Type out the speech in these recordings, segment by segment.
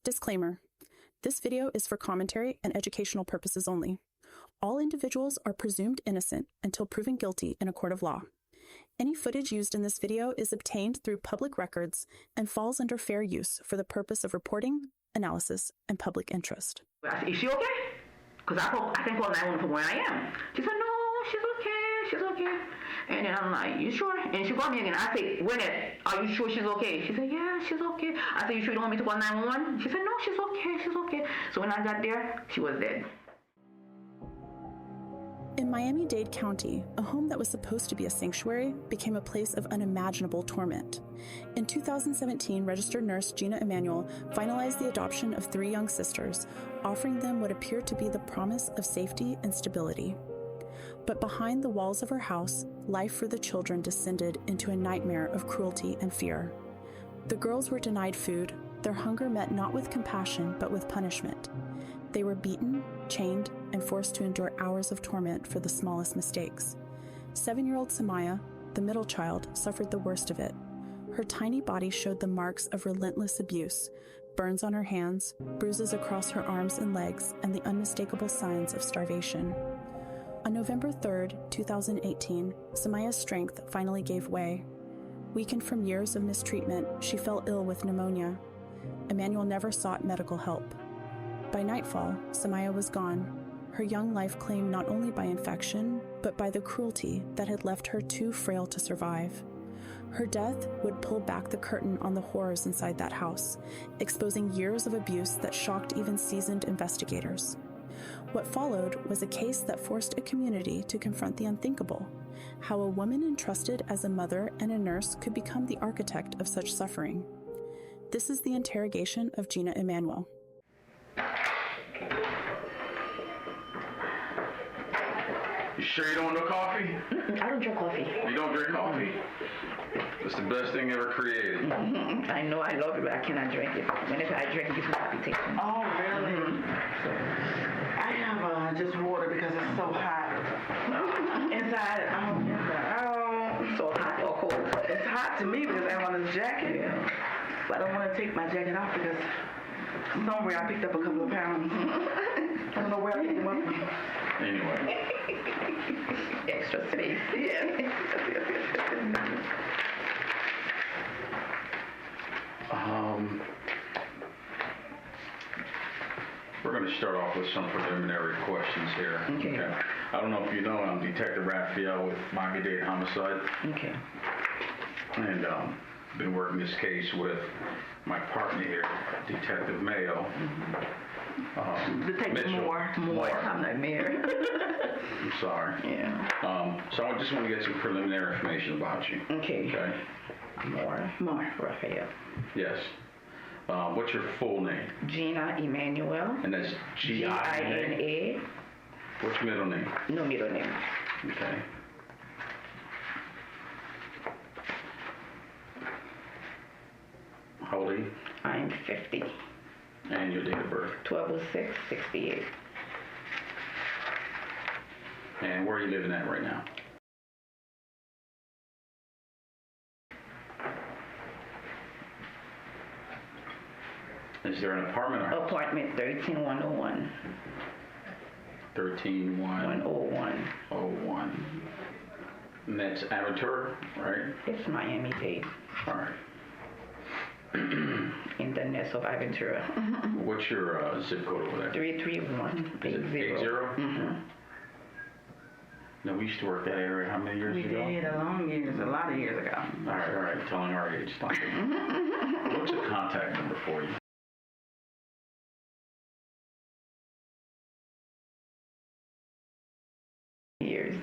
Disclaimer. This video is for commentary and educational purposes only. All individuals are presumed innocent until proven guilty in a court of law. Any footage used in this video is obtained through public records and falls under fair use for the purpose of reporting, analysis, and public interest. Is she okay? Because I can call 911 from where I am. She said, no, she's okay. And then I'm like, you sure? And she called me again. I said, Winnet, are you sure she's okay? She said, yeah, she's okay. I said, you sure you don't want me to call 911? She said, no, she's okay. So when I got there, she was dead. In Miami Dade County, a home that was supposed to be a sanctuary became a place of unimaginable torment. In 2017, registered nurse Gina Emmanuel finalized the adoption of 3 young sisters, offering them what appeared to be the promise of safety and stability. But behind the walls of her house, life for the children descended into a nightmare of cruelty and fear. The girls were denied food, their hunger met not with compassion but with punishment. They were beaten, chained, and forced to endure hours of torment for the smallest mistakes. 7-year-old Samaya, the middle child, suffered the worst of it. Her tiny body showed the marks of relentless abuse, burns on her hands, bruises across her arms and legs, and the unmistakable signs of starvation. On November 3rd, 2018, Samaya's strength finally gave way. Weakened from years of mistreatment, she fell ill with pneumonia. Emanuel never sought medical help. By nightfall, Samaya was gone, her young life claimed not only by infection, but by the cruelty that had left her too frail to survive. Her death would pull back the curtain on the horrors inside that house, exposing years of abuse that shocked even seasoned investigators. What followed was a case that forced a community to confront the unthinkable: how a woman entrusted as a mother and a nurse could become the architect of such suffering. This is the interrogation of Gina Emmanuel. You sure you don't want no coffee? I don't drink coffee. You don't drink coffee? It's the best thing ever created. I know I love it, but I cannot drink it. Whenever I drink it, gives me happy taste. Oh, really? I have just water because it's so hot. Inside, So hot or cold? it's hot to me because I have on this jacket. Yeah. But I don't want to take my jacket off because somewhere I picked up a couple of pounds. I don't know where I picked them up from. Anyway. Extra space. Yeah. We're going to start off with some preliminary questions here. Okay. I don't know if you know, I'm Detective Raphael with Miami Dade Homicide. Okay. And been working this case with my partner here, Detective Mayo. Detective Mitchell. Moore. I'm not mayor. I'm sorry. Yeah. So I just want to get some preliminary information about you. Okay. Okay? More. Raphael. Yes. What's your full name? Gina Emmanuel. And that's G-I-N-A? Gina. What's your middle name? No middle name. Okay. How old are you? I'm 50. And your date of birth? 12/06/68. And where are you living at right now? Is there an apartment or Apartment 13101. 13101. 101. And that's Aventura, right? It's Miami Dade. All right. In the nest of Aventura. What's your zip code over there? 33180. 80? Mm-hmm. No, we used to work that area how many years We ago? did a lot of years ago. All right, telling our age. What's a contact number for you? Years.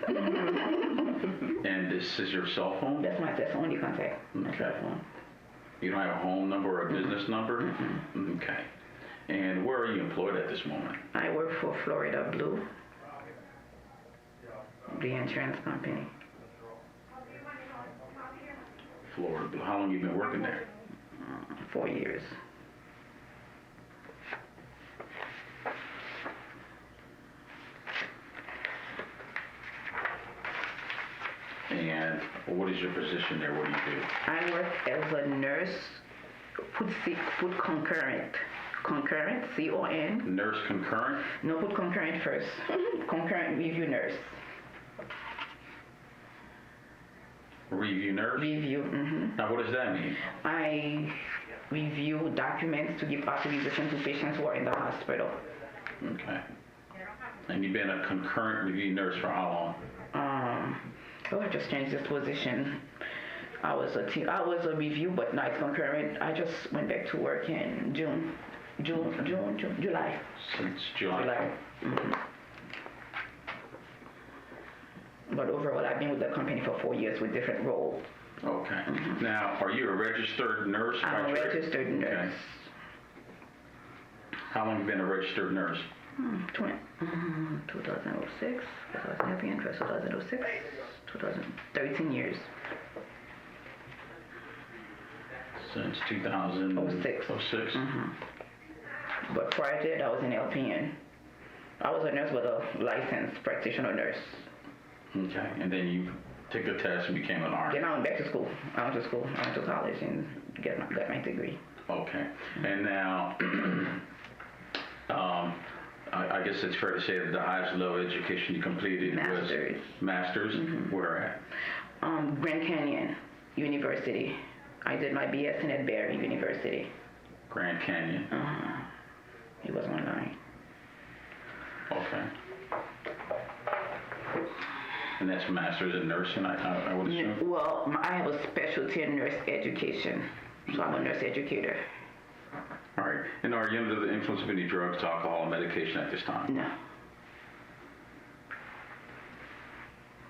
And this is your cell phone? That's the only contact. My cell phone. You don't have a home number or a business number? Mm-hmm. Okay. And where are you employed at this moment? I work for Florida Blue, the insurance company. Florida Blue. How long have you been working there? 4 years. And what is your position there? What do you do? I work as a nurse, put concurrent concurrent, C-O-N. Nurse concurrent? No, put concurrent first. Concurrent review nurse. Review nurse? Review, Now, what does that mean? I review documents to give authorization to patients who are in the hospital. Okay. And you've been a concurrent review nurse for how long? I just changed this position. I was a review, but now it's concurrent. I just went back to work in July. Since July. But overall, I've been with the company for 4 years with different roles. Okay. Now, are you a registered nurse? I'm a by trade? registered nurse. Okay. How long have you been a registered nurse? 2006, 2006, 13 years. Since 2006. 06. But prior to that, I was an LPN. I was a nurse with a licensed practitioner nurse. Okay. And then you took a test and became an RN. Then I went back to school. I went to college and got my degree. Okay. And now, I guess it's fair to say that the highest level of education you completed Masters. was Masters. Where at? Grand Canyon University. I did my BS at Barry University. Grand Canyon. It was online. Okay. And that's Masters in nursing, I would assume? Well, I have a specialty in nurse education, so I'm a nurse educator. All right. And are you under the influence of any drugs, alcohol, or medication at this time? No.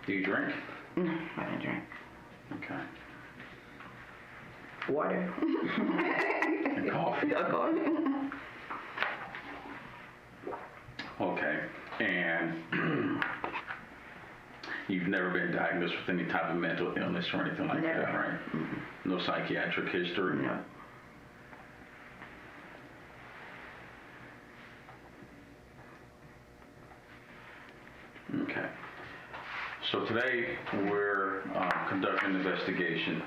Do you drink? No, I don't drink. Okay. Water. And coffee? Coffee. Okay. And you've never been diagnosed with any type of mental illness or anything like Never. that, right? No psychiatric history? No. Okay. So today we're conducting an investigation,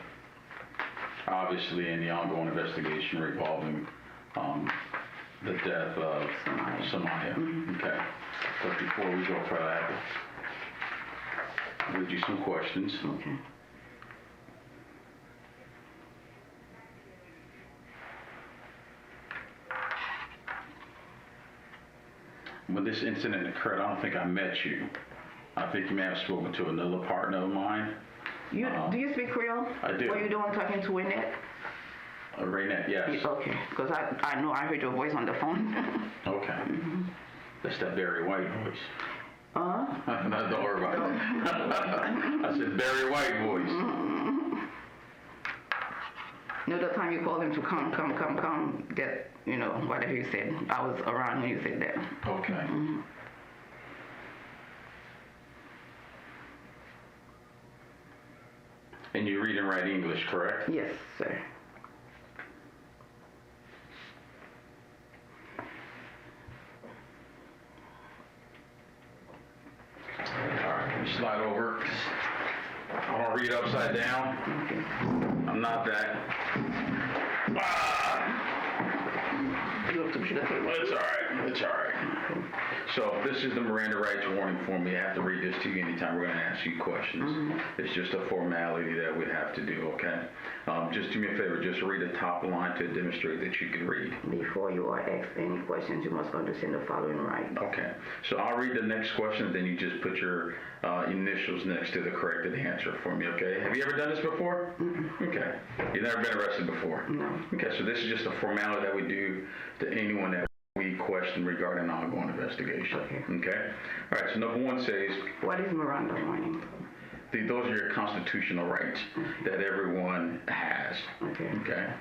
obviously in the ongoing investigation revolving the death of Samaya. Okay. But before we go further, I have to read you some questions. Okay. When this incident occurred, I don't think I met you. I think you may have spoken to another partner of mine. Do you speak Creole? I do. Were you the one talking to Annette? Raynette, yes. Okay, because I know I heard your voice on the phone. Okay. That's that Barry White voice. Uh-huh. Don't worry about it. I said Barry White voice. No, the time you called him to come, that, whatever you said. I was around when you said that. Okay. And you read and write English, correct? Yes, sir. All right, can you slide over? I want to read upside down. Okay. I'm not that. You have to push the table. It's all right. It's all right. So this is the Miranda rights warning form. We have to read this to you anytime we're going to ask you questions. It's just a formality that we have to do, okay? Just do me a favor. Just read the top line to demonstrate that you can read. Before you are asked any questions, you must understand the following right. Okay. So I'll read the next question, then you just put your initials next to the corrected answer for me, okay? Have you ever done this before? Okay. You've never been arrested before? No. Okay, so this is just a formality that we do to anyone that we question regarding an ongoing investigation. Okay? All right, so number one says, What is Miranda warning? those are your constitutional rights that everyone has. Okay. Okay?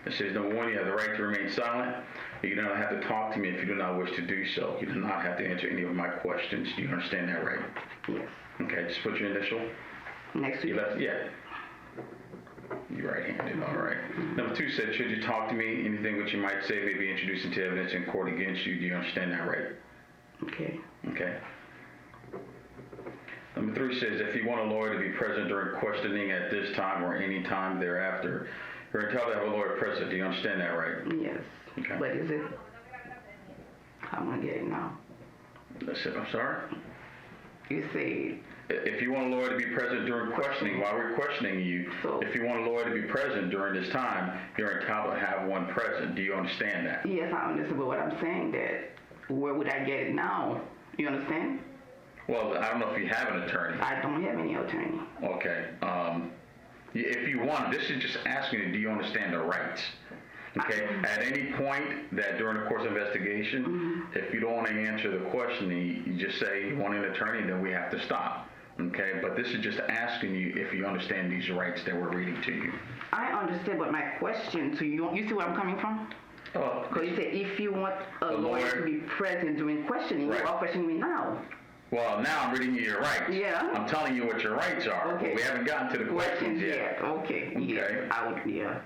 It says, number one, you have the right to remain silent. You do not have to talk to me if you do not wish to do so. You do not have to answer any of my questions. Do you understand that right? Yes. Okay, just put your initial. Next to You you. left, yeah. You're right-handed, all right. Number two said, should you talk to me, anything which you might say may be introduced into evidence in court against you. Do you understand that right? Okay. Okay. Number three says, if you want a lawyer to be present during questioning at this time or any time thereafter, you're entitled to have a lawyer present. Do you understand that right? Yes. Okay. But is it? I'm gonna get it now. I'm sorry? You say, If you want a lawyer to be present during questioning, while we're questioning you, if you want a lawyer to be present during this time, you're entitled to have one present. Do you understand that? yes, I understand, but what I'm saying that, where would I get it now? You understand? Well, I don't know if you have an attorney. I don't have any attorney. Okay. If you want, this is just asking you, do you understand the rights? Okay. At any point that during the course of investigation, if you don't want to answer the question, you just say you want an attorney, then we have to stop. Okay. But this is just asking you if you understand these rights that we're reading to you. I understand, but my question to you, you see where I'm coming from? Oh, Because you said if you want a lawyer to be present during questioning, Right. you are questioning me now. well, now I'm reading you your rights. Yeah. I'm telling you what your rights are. Okay. We haven't gotten to the questions yet. Okay. Yeah. Okay. I would. Yeah.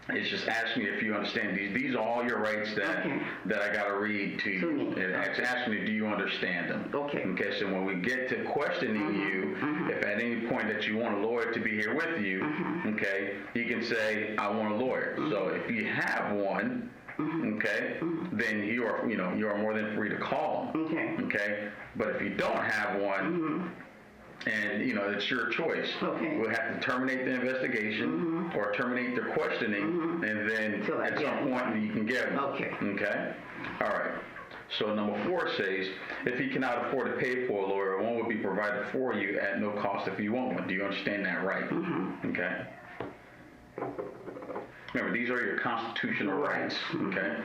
It's just asking you if you understand these. These are all your rights that Okay. that I got to read to you. To me. It's asking you, do you understand them? Okay. Okay. So when we get to questioning you, if at any point that you want a lawyer to be here with you, okay, you can say, I want a lawyer. So if you have one, okay, then you are more than free to call them. Okay. Okay. But if you don't have one, and it's your choice. Okay. We'll have to terminate the investigation or terminate the questioning, and then Till I at get some point you can get one. Okay. Okay. All right. So number 4 says, if you cannot afford to pay for a lawyer, one will be provided for you at no cost if you want one. Do you understand that right? Okay. Remember, these are your constitutional rights, okay?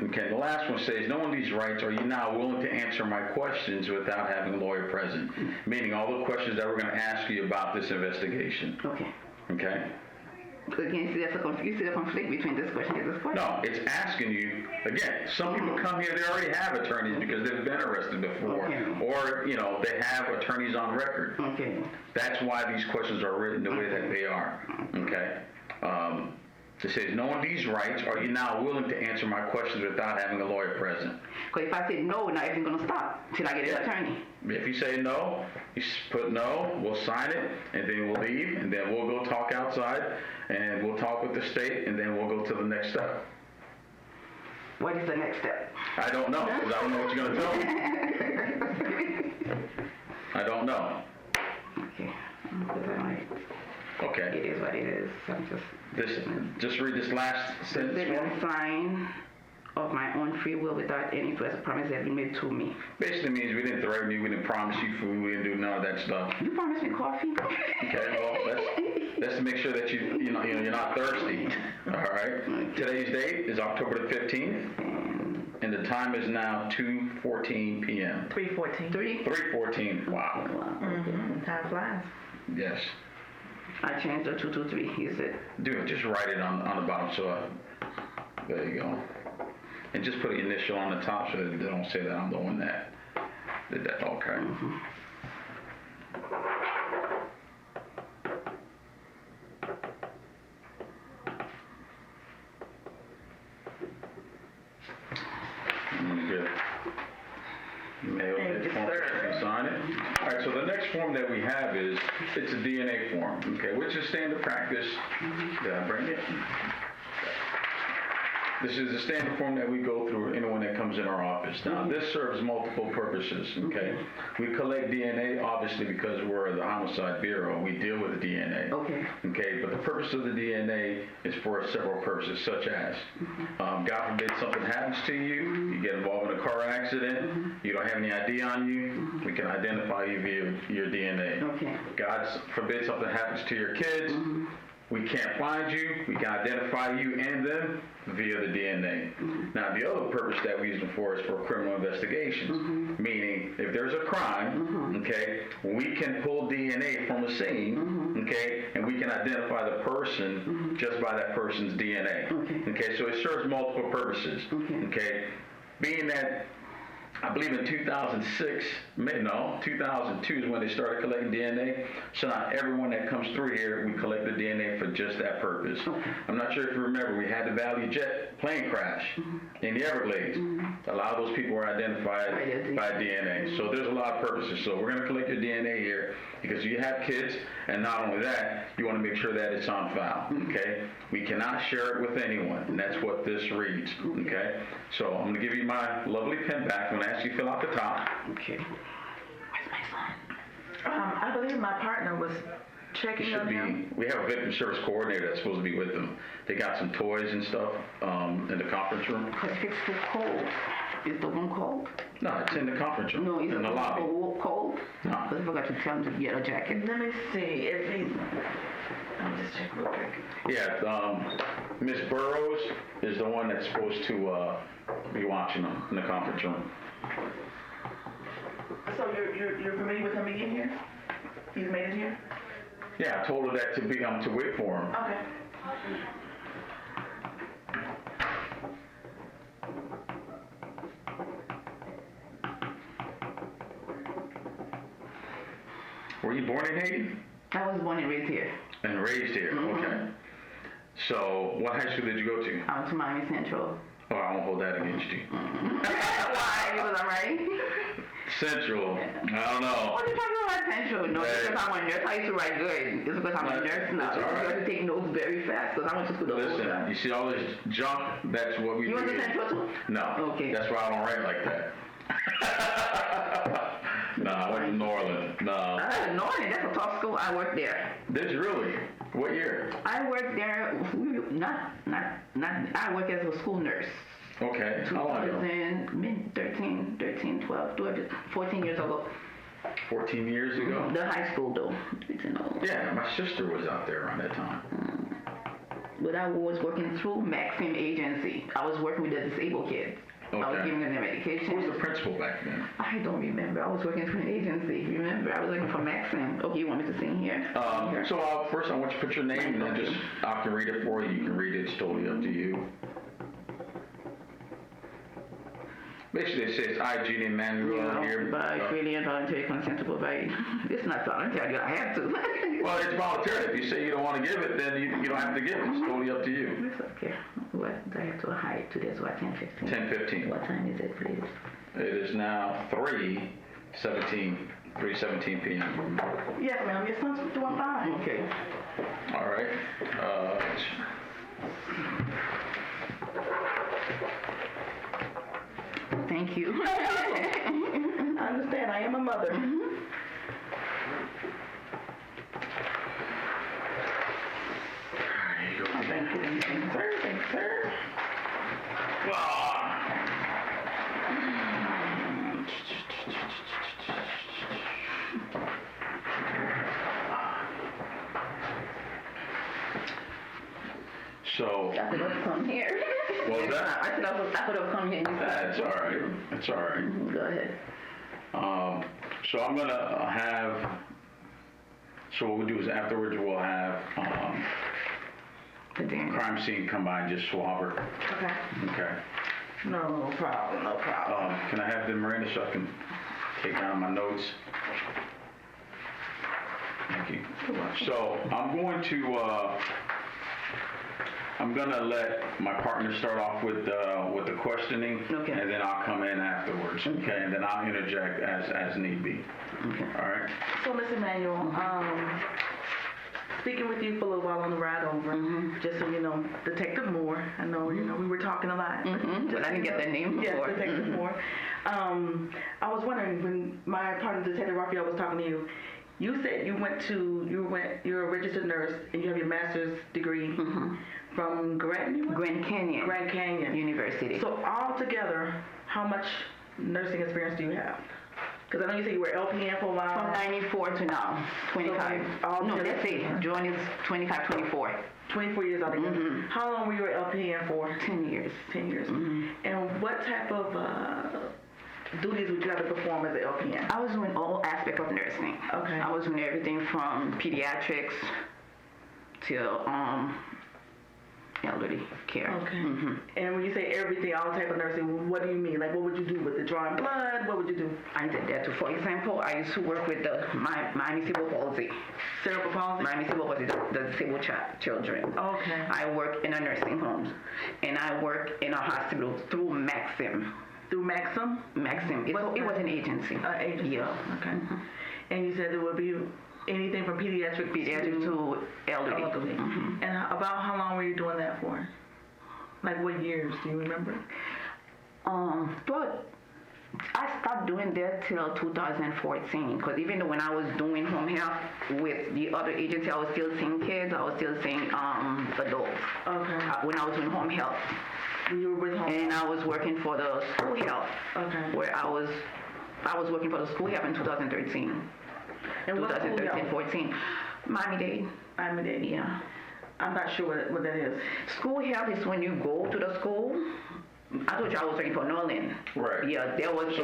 Okay, the last one says, knowing these rights, are you now willing to answer my questions without having a lawyer present? Meaning all the questions that we're going to ask you about this investigation, Okay. okay? Again, you see the conflict between this question and this question? No, it's asking you, again, some people come here, they already have attorneys because they've been arrested before, Okay. or, they have attorneys on record. Okay. That's why these questions are written the way that they are, okay? It says, knowing these rights, are you now willing to answer my questions without having a lawyer present? Because if I say no, now everything's going to stop till I get an attorney. If you say no, you put no, we'll sign it, and then we'll leave, and then we'll go talk outside, and we'll talk with the state, and then we'll go to the next step. What is the next step? I don't know, because I don't know what you're going to tell me. I don't know. Okay. Because I might. Okay. It is what it is. I'm Just read this last sentence for me. Sign of my own free will without any express promise has been made to me. Basically means we didn't threaten you, we didn't promise you food, we didn't do none of that stuff. You promised me coffee. Okay, well, that's to make sure that you're not thirsty. All right. Today's date is October the 15th, and the time is now 2:14 p.m. 3:14. 3:14. Wow. Time flies. Yes. I changed the 223. He said. Do it. Just write it on the bottom. So there you go. And just put an initial on the top so that they don't say that I'm the one that did that. Okay. Good. Mail it, form, you can sign it. All right, so the next form that we have it's a DNA form, okay, which is standard practice. Did I bring it? This is the standard form that we go through anyone that comes in our office. Now, this serves multiple purposes, okay? We collect DNA, obviously, because we're the Homicide Bureau. We deal with the DNA. Okay. Okay, but the purpose of the DNA is for several purposes, such as, God forbid something happens to you, you get involved in a car accident, you don't have any ID on you, we can identify you via your DNA. Okay. God forbid something happens to your kids, we can't find you, we can identify you and them via the DNA. Now, the other purpose that we use it for is for criminal investigations, meaning if there's a crime, okay, we can pull DNA from a scene, okay, and we can identify the person just by that person's DNA. Okay, so it serves multiple purposes, okay. Being that I believe in 2006, 2002 is when they started collecting DNA. So now everyone that comes through here, we collect the DNA for just that purpose. I'm not sure if you remember, we had the Valley Jet plane crash in the Everglades. A lot of those people were identified by DNA. So there's a lot of purposes. So we're going to collect your DNA here because you have kids, and not only that, you want to make sure that it's on file, okay? We cannot share it with anyone, and that's what this reads, okay? So I'm going to give you my lovely pen back. I'm going to ask you to fill out the top. Okay. Where's my son? I believe my partner was checking on him. We have a victim service coordinator that's supposed to be with them. They got some toys and stuff in the conference room. Because it's too cold. Is the room cold? No, it's in the conference room. No, is in the lobby. Cold? No. Because I forgot to tell him to get a jacket. Let me see if he's. I'll just check real quick. Yeah, Miss Burrows is the one that's supposed to be watching them in the conference room. So you're familiar with him being here? He's made it here? Yeah, I told her that to wait for him. Okay. Were you born in Haiti? I was born and raised here. And raised here, okay. So, what high school did you go to? I went to Miami Central. Oh, I won't hold that against you. Why? Because I'm right. Central, I don't know. What are you talking about Central? No, it's because I'm a nurse. I used to write good. It's because I'm a nurse now. It's all right. You have to take notes very fast because I went to school the whole Listen, time. you see all this junk, that's what we do. You went to Central too? No. Okay. That's why I don't write like that. No, I went to Norland. No. Norland, that's a top school. I worked there. Did you really? What year? I worked there, I worked as a school nurse. Okay. How long ago? 13, 12, 14 years ago. 14 years ago? The high school though. Yeah, my sister was out there around that time. But I was working through Maxim Agency. I was working with the disabled kids. Okay. I was giving them their medication. Who was the principal back then? I don't remember. I was working for an agency. Remember? I was working for Maxim. Okay, you want me to sing here? So first I want you to put your name and then I can read it for you. You can read it. It's totally up to you. Basically it says, I, Gina Emmanuel, here. By freely and voluntary consent to provide. It's not voluntary. I have to. Well, it's voluntary. If you say you don't want to give it, then you don't have to give it. It's totally up to you. It's okay. What do I have to hide to this? What, 10:15? 10:15. What time is it, please? It is now 3:17 p.m. Yes, ma'am. Your son's doing fine. Okay. All right. Thank you. I understand. I am a mother. There you go. Thank you, sir. Thank you, sir. So, I could have come here. what was that? I could have come here. That's all right. That's all right. Go ahead. So I'm gonna have. So what we do is afterwards we'll have crime scene come by and just swab her. Okay. Okay. No problem. No problem. Can I have the Miranda so I can take down my notes? Thank you. So I'm gonna let my partner start off with the questioning, Okay. and then I'll come in afterwards. Okay, and then I'll interject as need be. Okay. All right. So, Miss Emanuel, speaking with you for a little while on the ride over, just so you know, Detective Moore. I know we were talking a lot. But I didn't get that name before. Yes, Detective Moore. I was wondering when my partner Detective Raphael was talking to you. You said you're a registered nurse and you have your master's degree from Grand Canyon University. So altogether, how much nursing experience do you have? Because I know you said you were LPN for a while. From 94 to now, 25. No, let's say Joan is 25, 24. 24 years altogether. How long were you at LPN for? 10 years. 10 years. And what type of duties would you have to perform as an LPN? I was doing all aspects of nursing. Okay. I was doing everything from pediatrics to elderly care. Okay. And when you say everything, all type of nursing, what do you mean? Like, what would you do with the drawing blood? What would you do? I did that too. For example, I used to work with the Miami cerebral palsy. Cerebral palsy? Miami cerebral palsy, the disabled children. Okay. I work in a nursing home, and I work in a hospital through Maxim. Through Maxim? Maxim. It was an agency. Agency. Yeah. Okay. And you said there would be anything from pediatric to elderly. And about how long were you doing that for? Like what years? Do you remember? But I stopped doing that till 2014, because even though when I was doing home health with the other agency, I was still seeing kids, I was still seeing adults. Okay. When I was doing home health. You were with home And I was working for the school health. Okay. Where I was working for the school health in 2013. And what school 2013, health? 14. Miami Dade. Miami Dade. Yeah. I'm not sure what that is. School health is when you go to the school. I told you I was working for Norland. Right. Yeah, it was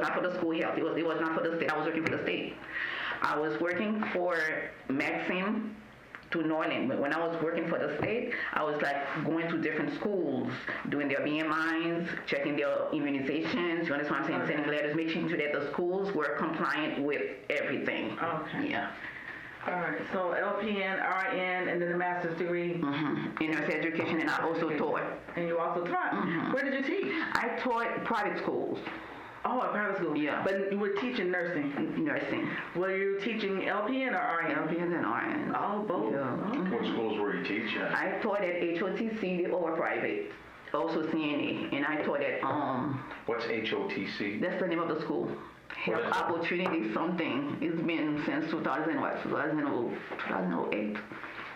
not for the school health. It was not for the state. I was working for the state. I was working for Maxim to Norland. But when I was working for the state, I was like going to different schools, doing their BMIs, checking their immunizations. You understand what I'm saying? Okay. Sending letters, making sure that the schools were compliant with everything. Okay. Yeah. All right. So LPN, RN, and then the master's degree. In nurse education, and I also taught. And you also taught. Where did you teach? I taught private schools. Oh, at private school. Yeah. But you were teaching nursing. Nursing. Were you teaching LPN or RN? LPNs and RNs. Oh, both. Yeah. Okay. What schools were you teaching at? I taught at HOTC or private, also CNA, and I taught at What's HOTC? that's the name of the school. What Health is it? Opportunity something. It's been since 2008.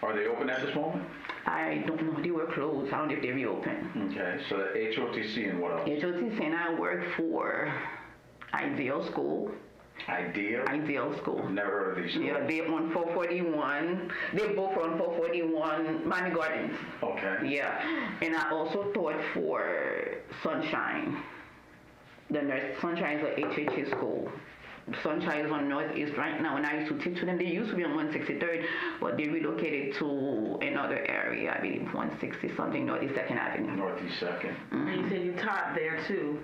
Are they open at this moment? I don't know. They were closed. I don't know if they reopened. Okay, so the HOTC and what else? HOTC, and I work for Ideal School. Idea? Ideal School. Never heard of these schools. Yeah, they're on 441. They both on 441 Miami Gardens. Okay. Yeah, and I also taught for Sunshine. The nurse, Sunshine is a HHA school. Sunshine is on Northeast right now, and I used to teach to them. They used to be on 163rd, but they relocated to another area, I believe 160 something, Northeast 2nd Avenue. Northeast 2nd. And you said you taught there too.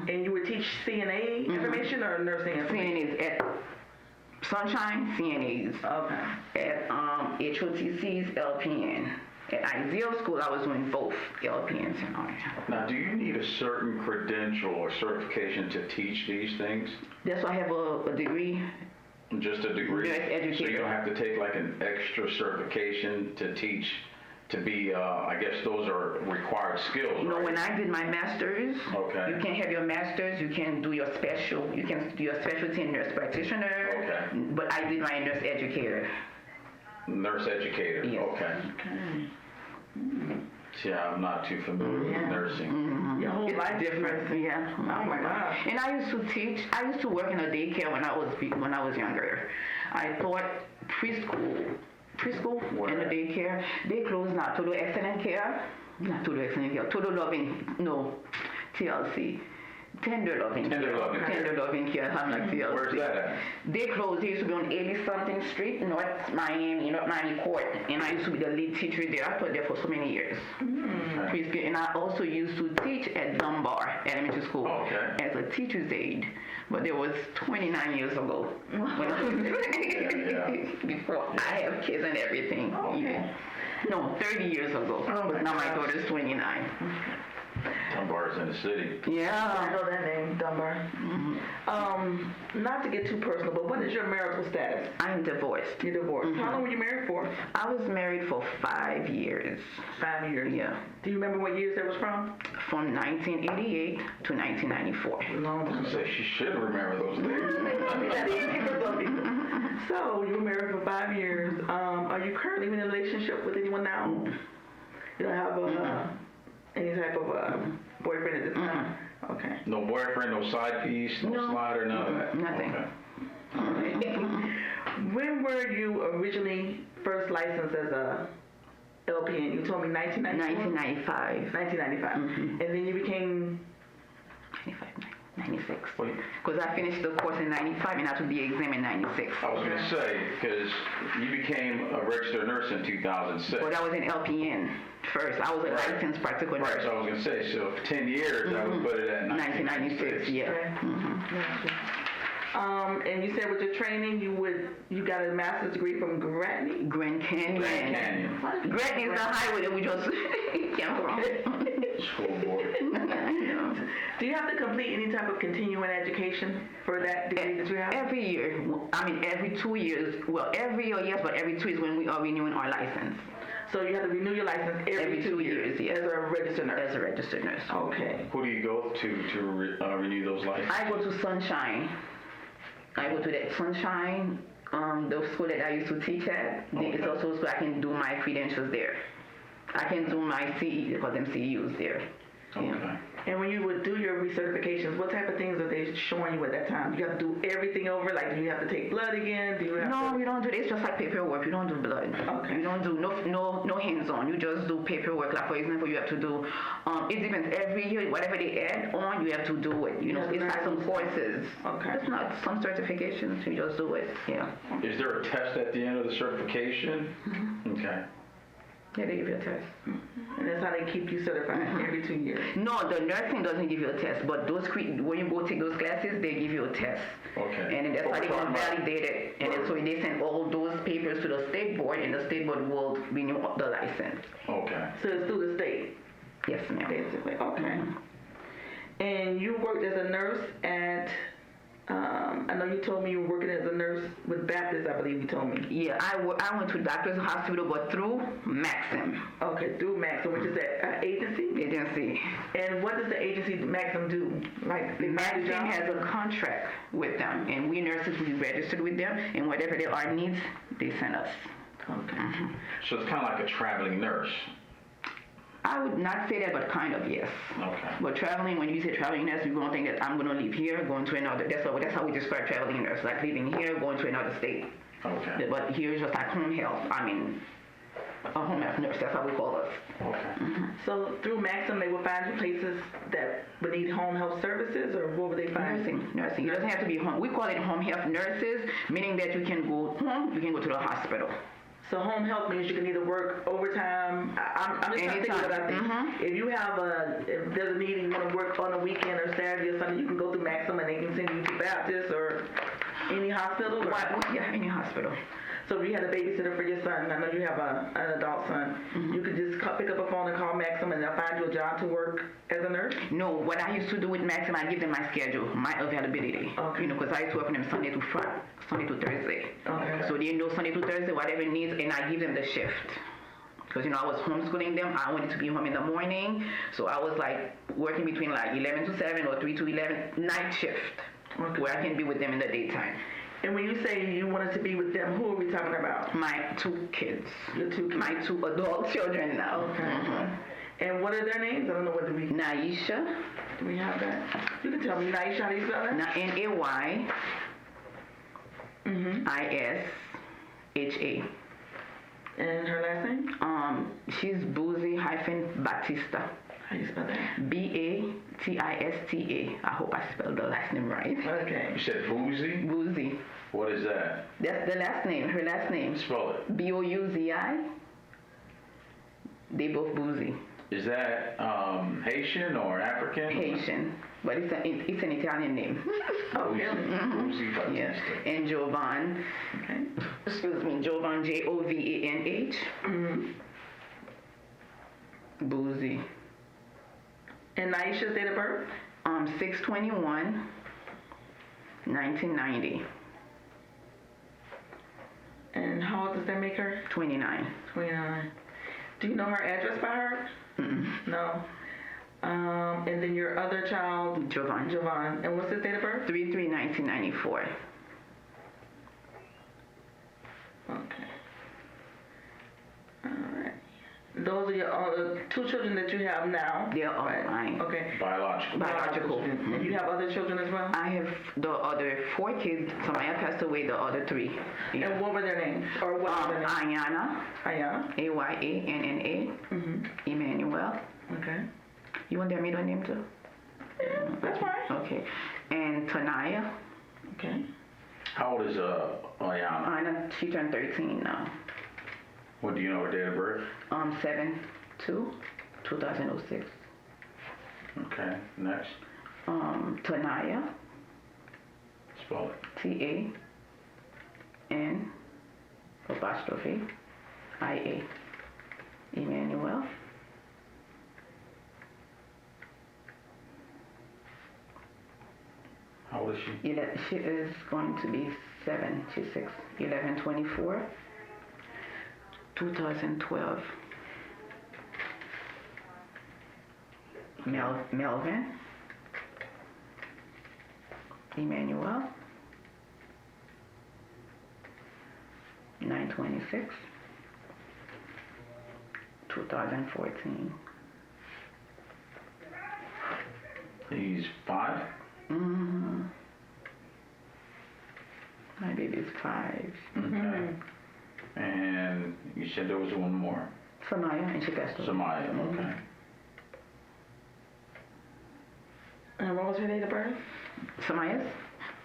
And you would teach CNA information or nursing information? CNAs at Sunshine, CNAs. Okay. At HOTC's LPN. At Ideal School, I was doing both LPNs and RN. Now, do you need a certain credential or certification to teach these things? That's why I have a degree. Just a degree? Nurse educator. So you don't have to take like an extra certification to teach, to be, I guess those are required skills, You know, right? when I did my master's, Okay. you can have your master's, you can do your you can do your specialty in nurse practitioner. Okay. But I did my nurse educator. Nurse educator, Yes. okay. Okay. Yeah, I'm not too familiar with nursing. Your whole It's life different, yeah. Oh my God. And I used to teach. I used to work in a daycare when I was younger. I taught preschool Where? in the daycare. They closed now. Total Excellent Care, not Total Excellent Care. Total Loving, no, TLC. Tender Loving Tender Care. Loving Care. Tender Loving Care. I'm like TLC. Where's that at? They closed. They used to be on 80-something Street, North Miami Court. And I used to be the lead teacher there. I taught there for so many years. Preschool. And I also used to teach at Dunbar Elementary School as a teacher's aide. But it was 29 years ago. When I was before I have kids and everything. Yeah. No, 30 years ago. But now my daughter's 29. Dunbar's in the city. I Yeah. know that name, Dunbar. Not to get too personal, but what is your marital status? I'm divorced. You're divorced. How long were you married for? I was married for 5 years. 5 years. Yeah. Do you remember what years that was from? From 1988 to 1994. Long time ago. So she should remember those days. So you were married for 5 years. Are you currently in a relationship with anyone now? You don't have any type of boyfriend at this time? Okay. No boyfriend, no side piece, no slider, none of that? Nothing. Okay. When were you originally first licensed as a LPN? You told me 1994? 1995. 1995. And then you became 95. 96. Wait. Because I finished the course in 95 and I took the exam in 96. I was going to say, because you became a registered nurse in 2006. But I was in LPN first. I was a licensed practical nurse. Right, so I was going to say, so for 10 years, I would put it at 1996, yeah. Gotcha. And you said with your training, you got a master's degree from Granny? Grand Canyon. Grand Canyon. Granny is the highway that we just came from. School board. Do you have to complete any type of continuing education for that degree that you have? Every year. I mean, every 2 years. Well, every year, yes, but every 2 years when we are renewing our license. So you have to renew your license every 2 years, yes. As a registered nurse? As a registered nurse. Okay. Who do you go to renew those licenses? I go to Sunshine. I go to that Sunshine, the school that I used to teach at. It's also so I can do my credentials there. I can do my CE, they call them CEUs there. Okay. Yeah. And when you would do your recertifications, what type of things are they showing you at that time? Do you have to do everything over? Like, do you have to take blood again? Do you have No, you don't do it. It's just like paperwork. You don't do blood. Okay. You don't do no hands-on. You just do paperwork. Like, for example, you have to do, it depends. Every year, whatever they add on, you have to do it. You know, it's like some courses. Okay. It's not some certifications. You just do it. Yeah. Is there a test at the end of the certification? Okay. Yeah, they give you a test. And that's how they keep you certified every 2 years. No, the nursing doesn't give you a test, but when you go take those classes, they give you a test. Okay. And then that's why they can validate it. And then so they send all those papers to the state board, and the state board will renew the license. Okay. So it's through the state, Yes, ma'am. basically. Okay. And you worked as a nurse at, I know you told me you were working as a nurse with Baptist, I believe you told me. Yeah, I went to doctor's hospital, but through Maxim Okay, through Maxim, which is that agency? agency. And what does the agency Maxim do? Like, they find a Maxim job? has a contract with them, and we nurses, we registered with them, and whatever there are needs, they send us. Okay. So it's kind of like a traveling nurse. I would not say that, but kind of, yes. Okay. But traveling, when you say traveling nurse, you're going to think that I'm going to leave here, going to another. That's how we describe traveling nurse, like leaving here, going to another state. Okay. But here is just like home health. I mean, a home health nurse, that's how we call us. Okay. So through Maxim, they will find you places that would need home health services, or what would they find? Nursing. It doesn't have to be home. We call it home health nurses, meaning that you can go home, you can go to the hospital. So home health means you can either work overtime. I'm just trying to think of what I think. If you have if there's a need and you want to work on a weekend or Saturday or Sunday, you can go through Maxim and they can send you to Baptist or any hospital. Or? Yeah, any hospital. So if you had a babysitter for your son, I know you have an adult son, you could just pick up a phone and call Maxim and they'll find you a job to work as a nurse? No, what I used to do with Maxim, I give them my schedule, my availability. Okay. You know, because I used to work for them Sunday to Thursday. Okay. So they know Sunday to Thursday, whatever it needs, and I give them the shift. Because, you know, I was homeschooling them. I wanted to be home in the morning. So I was like working between like 11 to 7 or 3 to 11, night shift, where I can be with them in the daytime. And when you say you wanted to be with them, who are we talking about? My 2 kids. Your 2 kids? My 2 adult children now. Okay. And what are their names? I don't know what to be. Naisha. Do we have that? You can tell me. Naisha, how do you spell that? Nay. ISHA. And her last name? She's Boozy-Batista. How do you spell that? Batista. I hope I spelled the last name right. Okay. You said Boozy? Boozy. What is that? That's the last name, her last name. Spell it. Bouzi. They both Boozy. Is that Haitian or African? Haitian. But it's an Italian name. Oh, really? Boozy Batista. Yeah. And Javon. Okay. Excuse me, Javon, Jovanh. Boozy. And Naisha's date of birth? 6/21, 1990. And how old does that make her? 29. 29. Do you know her address by heart? No. And then your other child? Javon. And what's his date of birth? 3/3/1994. Okay. All right. Those are your 2 children that you have now? They're all mine. Okay. Biological. And you have other children as well? I have the other 4 kids. Samaya passed away, the other 3. Yeah. And what were their names? Or what were their names? Ayana. Ayana. Ayanna. Emanuel. Okay. You want their middle name too? That's fine. Okay. And Tanaya. Okay. How old is Ayana? Anna, she turned 13 now. What do you know her date of birth? 7/2/2006. Okay, next. Tanaya, Spell it. TAN''IA. Emanuel. How old is she? She is going to be 7. She's 6. 11/24/2012. Melvin. Emanuel. 9/26/2014. He's 5? Mm-hmm. My baby's 5. Okay. And you said there was one more. Samaya, and she passed away. Samaya, okay. And what was her date of birth? Samaya's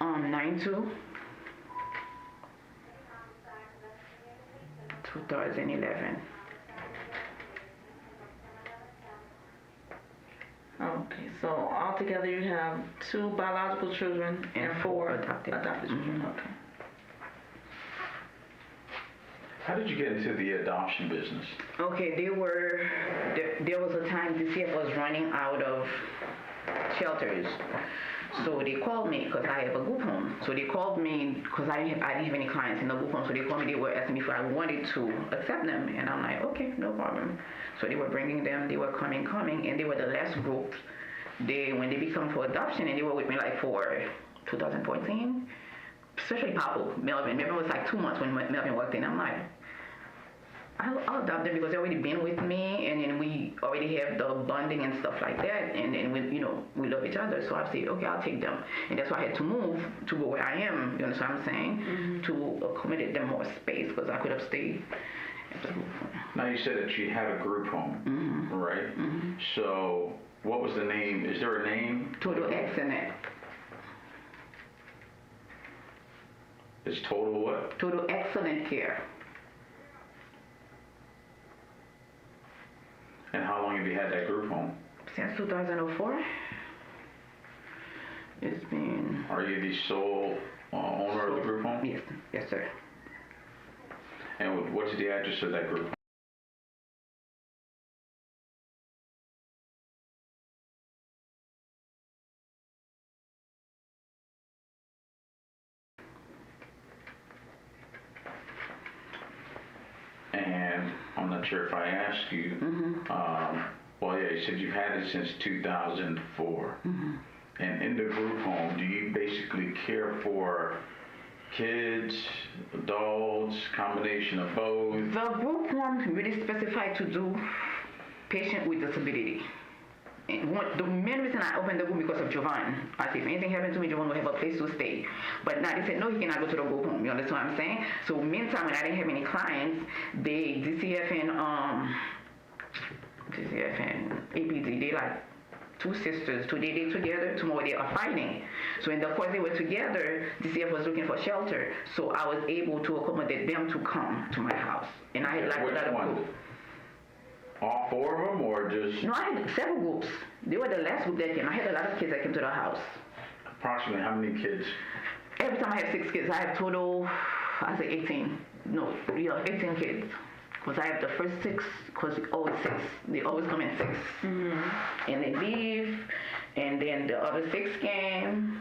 9/2/2011. Okay, so altogether you have 2 biological children and 4 adopted children. Okay. How did you get into the adoption business? Okay, there was a time the CF was running out of shelters. So they called me because I have a group home. So they called me because I didn't have any clients in the group home. So they called me, they were asking me if I wanted to accept them. And I'm like, okay, no problem. So they were bringing them, they were coming, and they were the last group. When they become for adoption, and they were with me like for 2014, especially Papa, Melvin. Melvin was like 2 months when Melvin walked in. I'm like, I'll adopt them because they've already been with me, and then we already have the bonding and stuff like that, and we, we love each other. So I said, okay, I'll take them, and that's why I had to move to go where I am. You understand what I'm saying? Mm-hmm. To accommodate them more space because I could have stayed at the group home. Now you said that you had a group home, Mm-hmm. right? Mm-hmm. So what was the name? Is there a name? Total Excellent. It's Total what? Total Excellent Care. And how long have you had that group home? Since 2004. It's been... Are you the sole owner of the group home? Yes, sir. And what's the address of that group home? And I'm not sure if I asked you, well, yeah, you said you've had it since 2004. Mm-hmm. And in the group home, do you basically care for kids, adults, combination of both? The group home really specified to do patient with disability. The main reason I opened the group because of Javon. I said, if anything happened to me, Javon will have a place to stay. But now they said, no, he cannot go to the group home. You understand what I'm saying? So meantime, when I didn't have any clients, DCF and APD, they like two sisters. Today they're together, tomorrow they are fighting. So in the course they were together, DCF was looking for shelter. So I was able to accommodate them to come to my house. And I had like a lot of groups. All 4 of them, or just? No, I had several groups. They were the last group that came. I had a lot of kids that came to the house. Approximately how many kids? Every time I have 6 kids, I have total, I say 18. No, 18 kids. Because I have the first 6, because always 6. They always come in 6. Mm-hmm. And they leave, and then the other 6 came.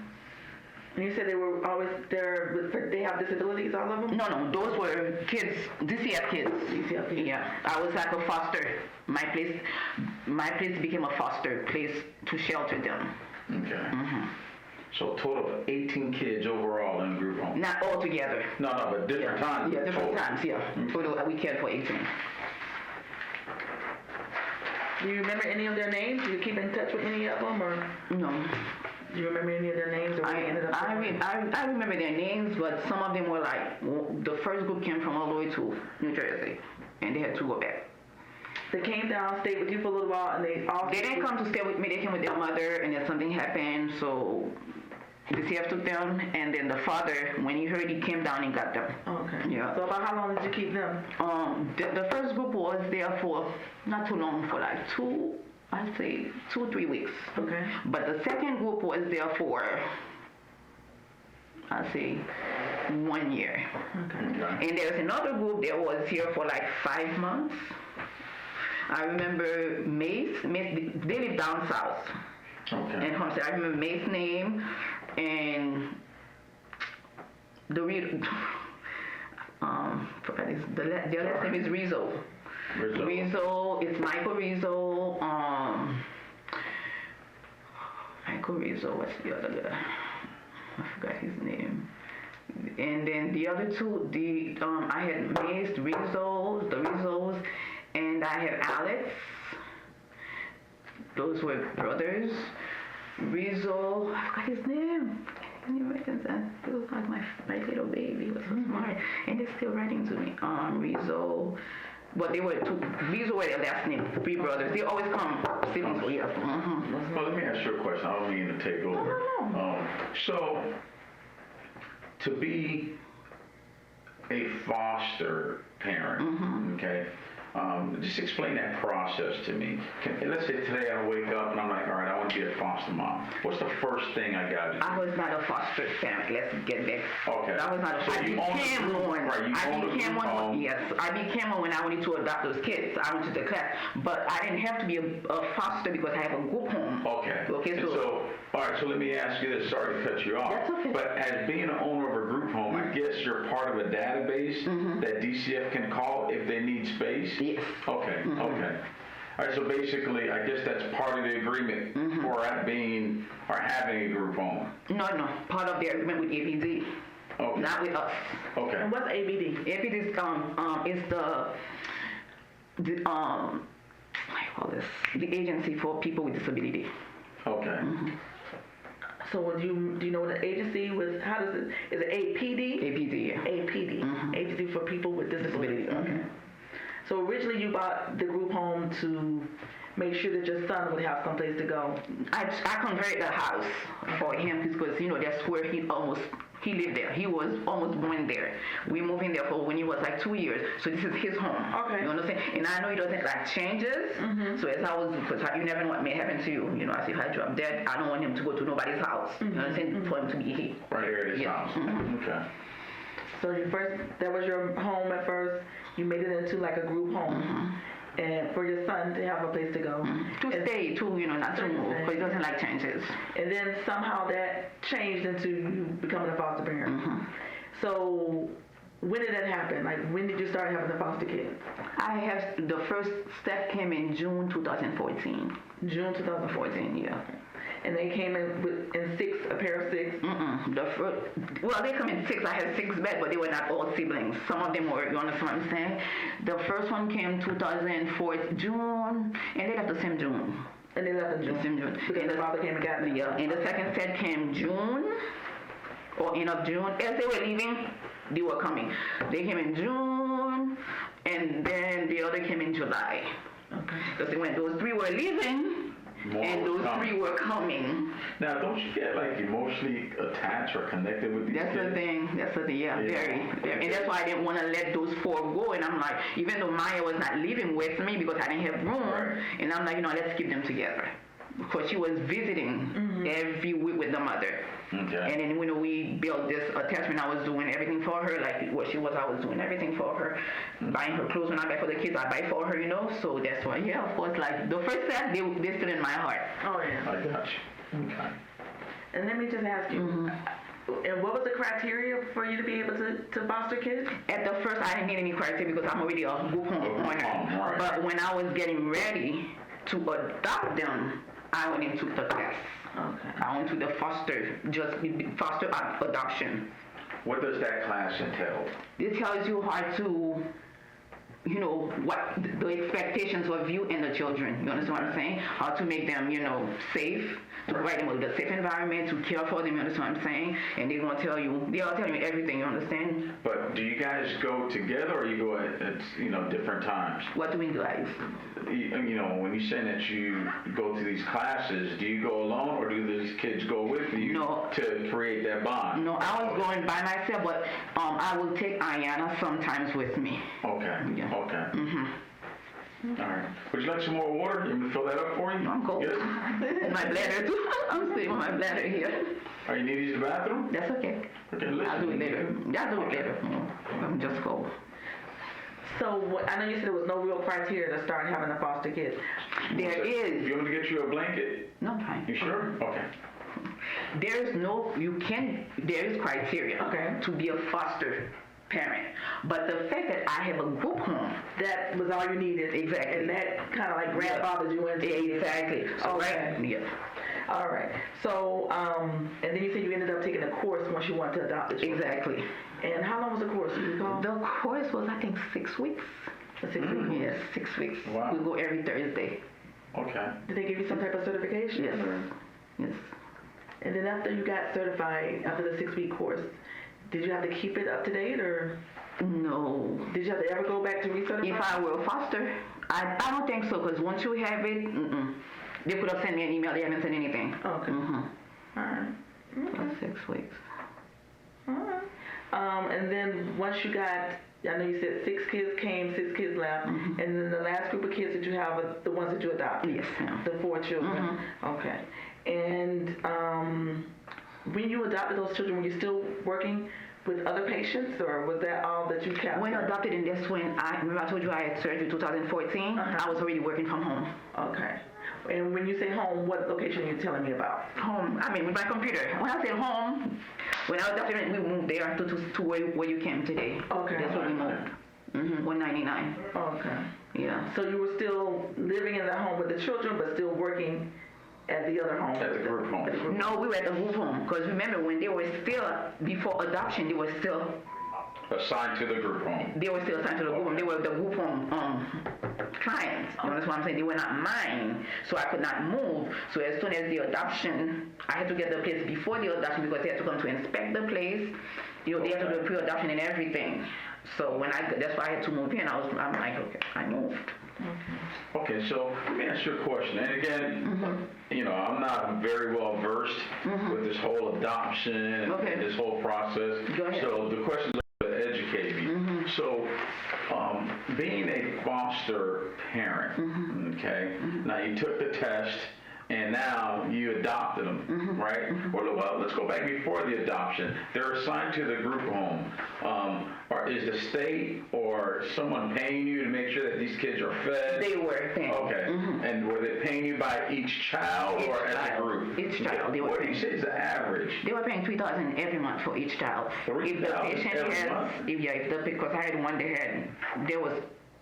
And you said they were always there, they have disabilities, all of them? No, those were kids, DCF kids. DCF kids. Yeah, I was like a foster. My place became a foster place to shelter them. Okay. Mm-hmm. So a total of 18 kids overall in the group home? Not all together. No, but different times? Yeah, different times, yeah. Total, we cared for 18. Do you remember any of their names? Do you keep in touch with any of them, or? No. Do you remember any of their names? Or I remember their names, but some of them were like, the first group came from all the way to New Jersey, and they had to go back. They came down, stayed with you for a little while, and they all. They didn't come to stay with me. They came with their mother, and then something happened. So the CF took them, and then the father, when he heard, he came down and got them. Okay. Yeah. So about how long did you keep them? The first group was there for not too long, for like 2 or 3 weeks. Okay. But the second group was there for, I'd say, 1 year. Okay. And there's another group that was here for like 5 months. I remember Mace, they live down south. Okay. And Homestead. I remember Mae's name and the their last name is Rizzo. Rizzo. It's Michael Rizzo. Michael Rizzo. What's the other guy? I forgot his name. And then the other two, I had Mace, the Rizzos, and I had Alex. Those were brothers. Rizzo, I forgot his name. Can you imagine that? He was like my little baby. He was so smart. And they're still writing to me. Rizzo. But they were two. Rizzo were their last name. 3 brothers. They always come siblings for years. Well, let me ask you a question. I don't mean to take over. No. So, to be a foster parent, okay? Just explain that process to me. Let's say today I wake up and I'm like, all right, I want to be a foster mom. What's the first thing I got to do? I was not a foster parent. Let's get back. Okay. I was not a So I became one. Right, you became one. Yes, I became one when I wanted to adopt those kids. I went to the class, but I didn't have to be a foster because I have a group home. Okay. Okay. So, all right. So let me ask you this. Sorry to cut you off. That's okay. But as being an owner of a group home, I guess you're part of a database that DCF can call if they need space. Yes. Okay. Okay. All right. So basically, I guess that's part of the agreement for having a group home. No. Part of the agreement with APD. Okay. Not with us. Okay. And what's ABD? APD is the what do you call this? The agency for people with disability. Okay. So do you know what the agency was? How does it? Is it APD? APD. Yeah. APD. Agency for People with Disabilities. Okay. So originally you bought the group home to make sure that your son would have someplace to go. I converted the house for him because that's where he lived there. He was almost born there. We moved in there for when he was like 2 years. So this is his home. Okay. You understand? And I know he doesn't like changes. So as I was, because you never know what may happen to you. I say, if I drop dead, I don't want him to go to nobody's house. You understand? For him to be here. Right here at his house. Okay. So that was your home at first. You made it into like a group home. And for your son to have a place to go. To stay, not to move, because he doesn't like changes. And then somehow that changed into you becoming a foster parent. So when did that happen? Like, when did you start having a foster kid? The first step came in June 2014. June 2014, yeah. And they came in 6, a pair of 6? They come in 6. I had 6 beds, but they were not all siblings. Some of them were, you understand what I'm saying? The first one came 2004 June, and they left the same June. And they left in June? The same June. Because the father came and got them? Yeah, and the second set came June, or end of June. As they were leaving, they were coming. They came in June, and then the other came in July. Okay. Because when those 3 were leaving, and those 3 were coming. Now, don't you get like emotionally attached or connected with these kids? That's the thing, yeah. Very. And that's why I didn't want to let those 4 go. And I'm like, even though Maya was not living with me because I didn't have room, and I'm like, let's keep them together. Because she was visiting every week with the mother. Okay. And then when we built this attachment, I was doing everything for her. Like what she was, I was doing everything for her. Buying her clothes when I buy for the kids, I buy for her, So that's why, of course, like the first step, they're still in my heart. Oh, yeah. I got you. Okay. And let me just ask you, and what was the criteria for you to be able to foster kids? At the first, I didn't need any criteria because I'm already a group home owner. But when I was getting ready to adopt them, I went into the test. Okay. I went to the foster adoption. What does that class entail? It tells you how to you know, what the expectations of you and the children. You understand what I'm saying? How to make them, you know, safe, to provide them with a safe environment, to care for them. You understand what I'm saying? And they're gonna tell you, they'll tell you everything. You understand? But do you guys go together, or you go at you know, different times? What do we do, guys? You know, when you're saying that you go to these classes, do you go alone, or do these kids go with you to create that bond? No, I was going by myself, but I will take Ayana sometimes with me. Okay. Yeah. Okay. All right. Would you like some more water? You want me to fill that up for you? No, I'm cold. Good? My bladder too. I'm sitting with my bladder here. Are you need to use the bathroom? That's okay. Okay, listen. I'll do it later. I'll do it later. I'm just cold. So I know you said there was no real criteria to start having a foster kid. There is. You want me to get you a blanket? No, fine. You sure? Okay. There is criteria to be a foster parent. But the fact that I have a group home, That was all you needed. Exactly. And that kind of like grandfathered you into. exactly. So, Okay. right? Yeah. All right. So, and then you said you ended up taking a course once you wanted to adopt the children. Exactly. And how long was the course? Do you recall? The course was, I think, 6 weeks. A 6-week course. Yes, 6 weeks. Wow. We go every Thursday. Okay. Did they give you some type of certification? Yes. Or? Yes. And then after you got certified, after the 6-week course, did you have to keep it up to date, or No. did you have to ever go back to recertify? If I were a foster, I don't think so, because once you have it, they could have sent me an email. They haven't sent anything. Okay. All right. Okay. 6 weeks. All right. And then once you got, I know you said 6 kids came, 6 kids left, and then the last group of kids that you have are the ones that you adopted? Yes, ma'am. The 4 children? Okay. And when you adopted those children, were you still working with other patients, or was that all that you kept? When adopted in this one, remember I told you I had surgery 2014? I was already working from home. Okay. And when you say home, what location are you telling me about? Home, I mean with my computer. When I say home, when I was adopted, we moved there to where you came today. Okay. That's where we moved. 199. Okay. Yeah. So you were still living in the home with the children, but still working at the other home? At the group home. No, we were at the group home, because remember when they were still, before adoption, they were still Assigned to the group home. They were still assigned to the group home. They were the group home clients. You know, that's what I'm saying. They were not mine, so I could not move. So as soon as the adoption, I had to get the place before the adoption, because they had to come to inspect the place. You know, they had to do a pre-adoption and everything. So that's why I had to move in. I'm like, okay, I moved. Okay, so let me ask you a question. And again, you know, I'm not very well versed with this whole adoption and this whole process. Go ahead. So the question is to educate me. So being a foster parent, okay, now you took the test and now you adopted them, right? Well, let's go back before the adoption. They're assigned to the group home. Or is the state or someone paying you to make sure that these kids are fed? They were paying. Okay. And were they paying you by each child or as a group? Each child. They were What do paying. you say is the average? They were paying $3,000 every month for each child. $3,000 every month? Because I had one that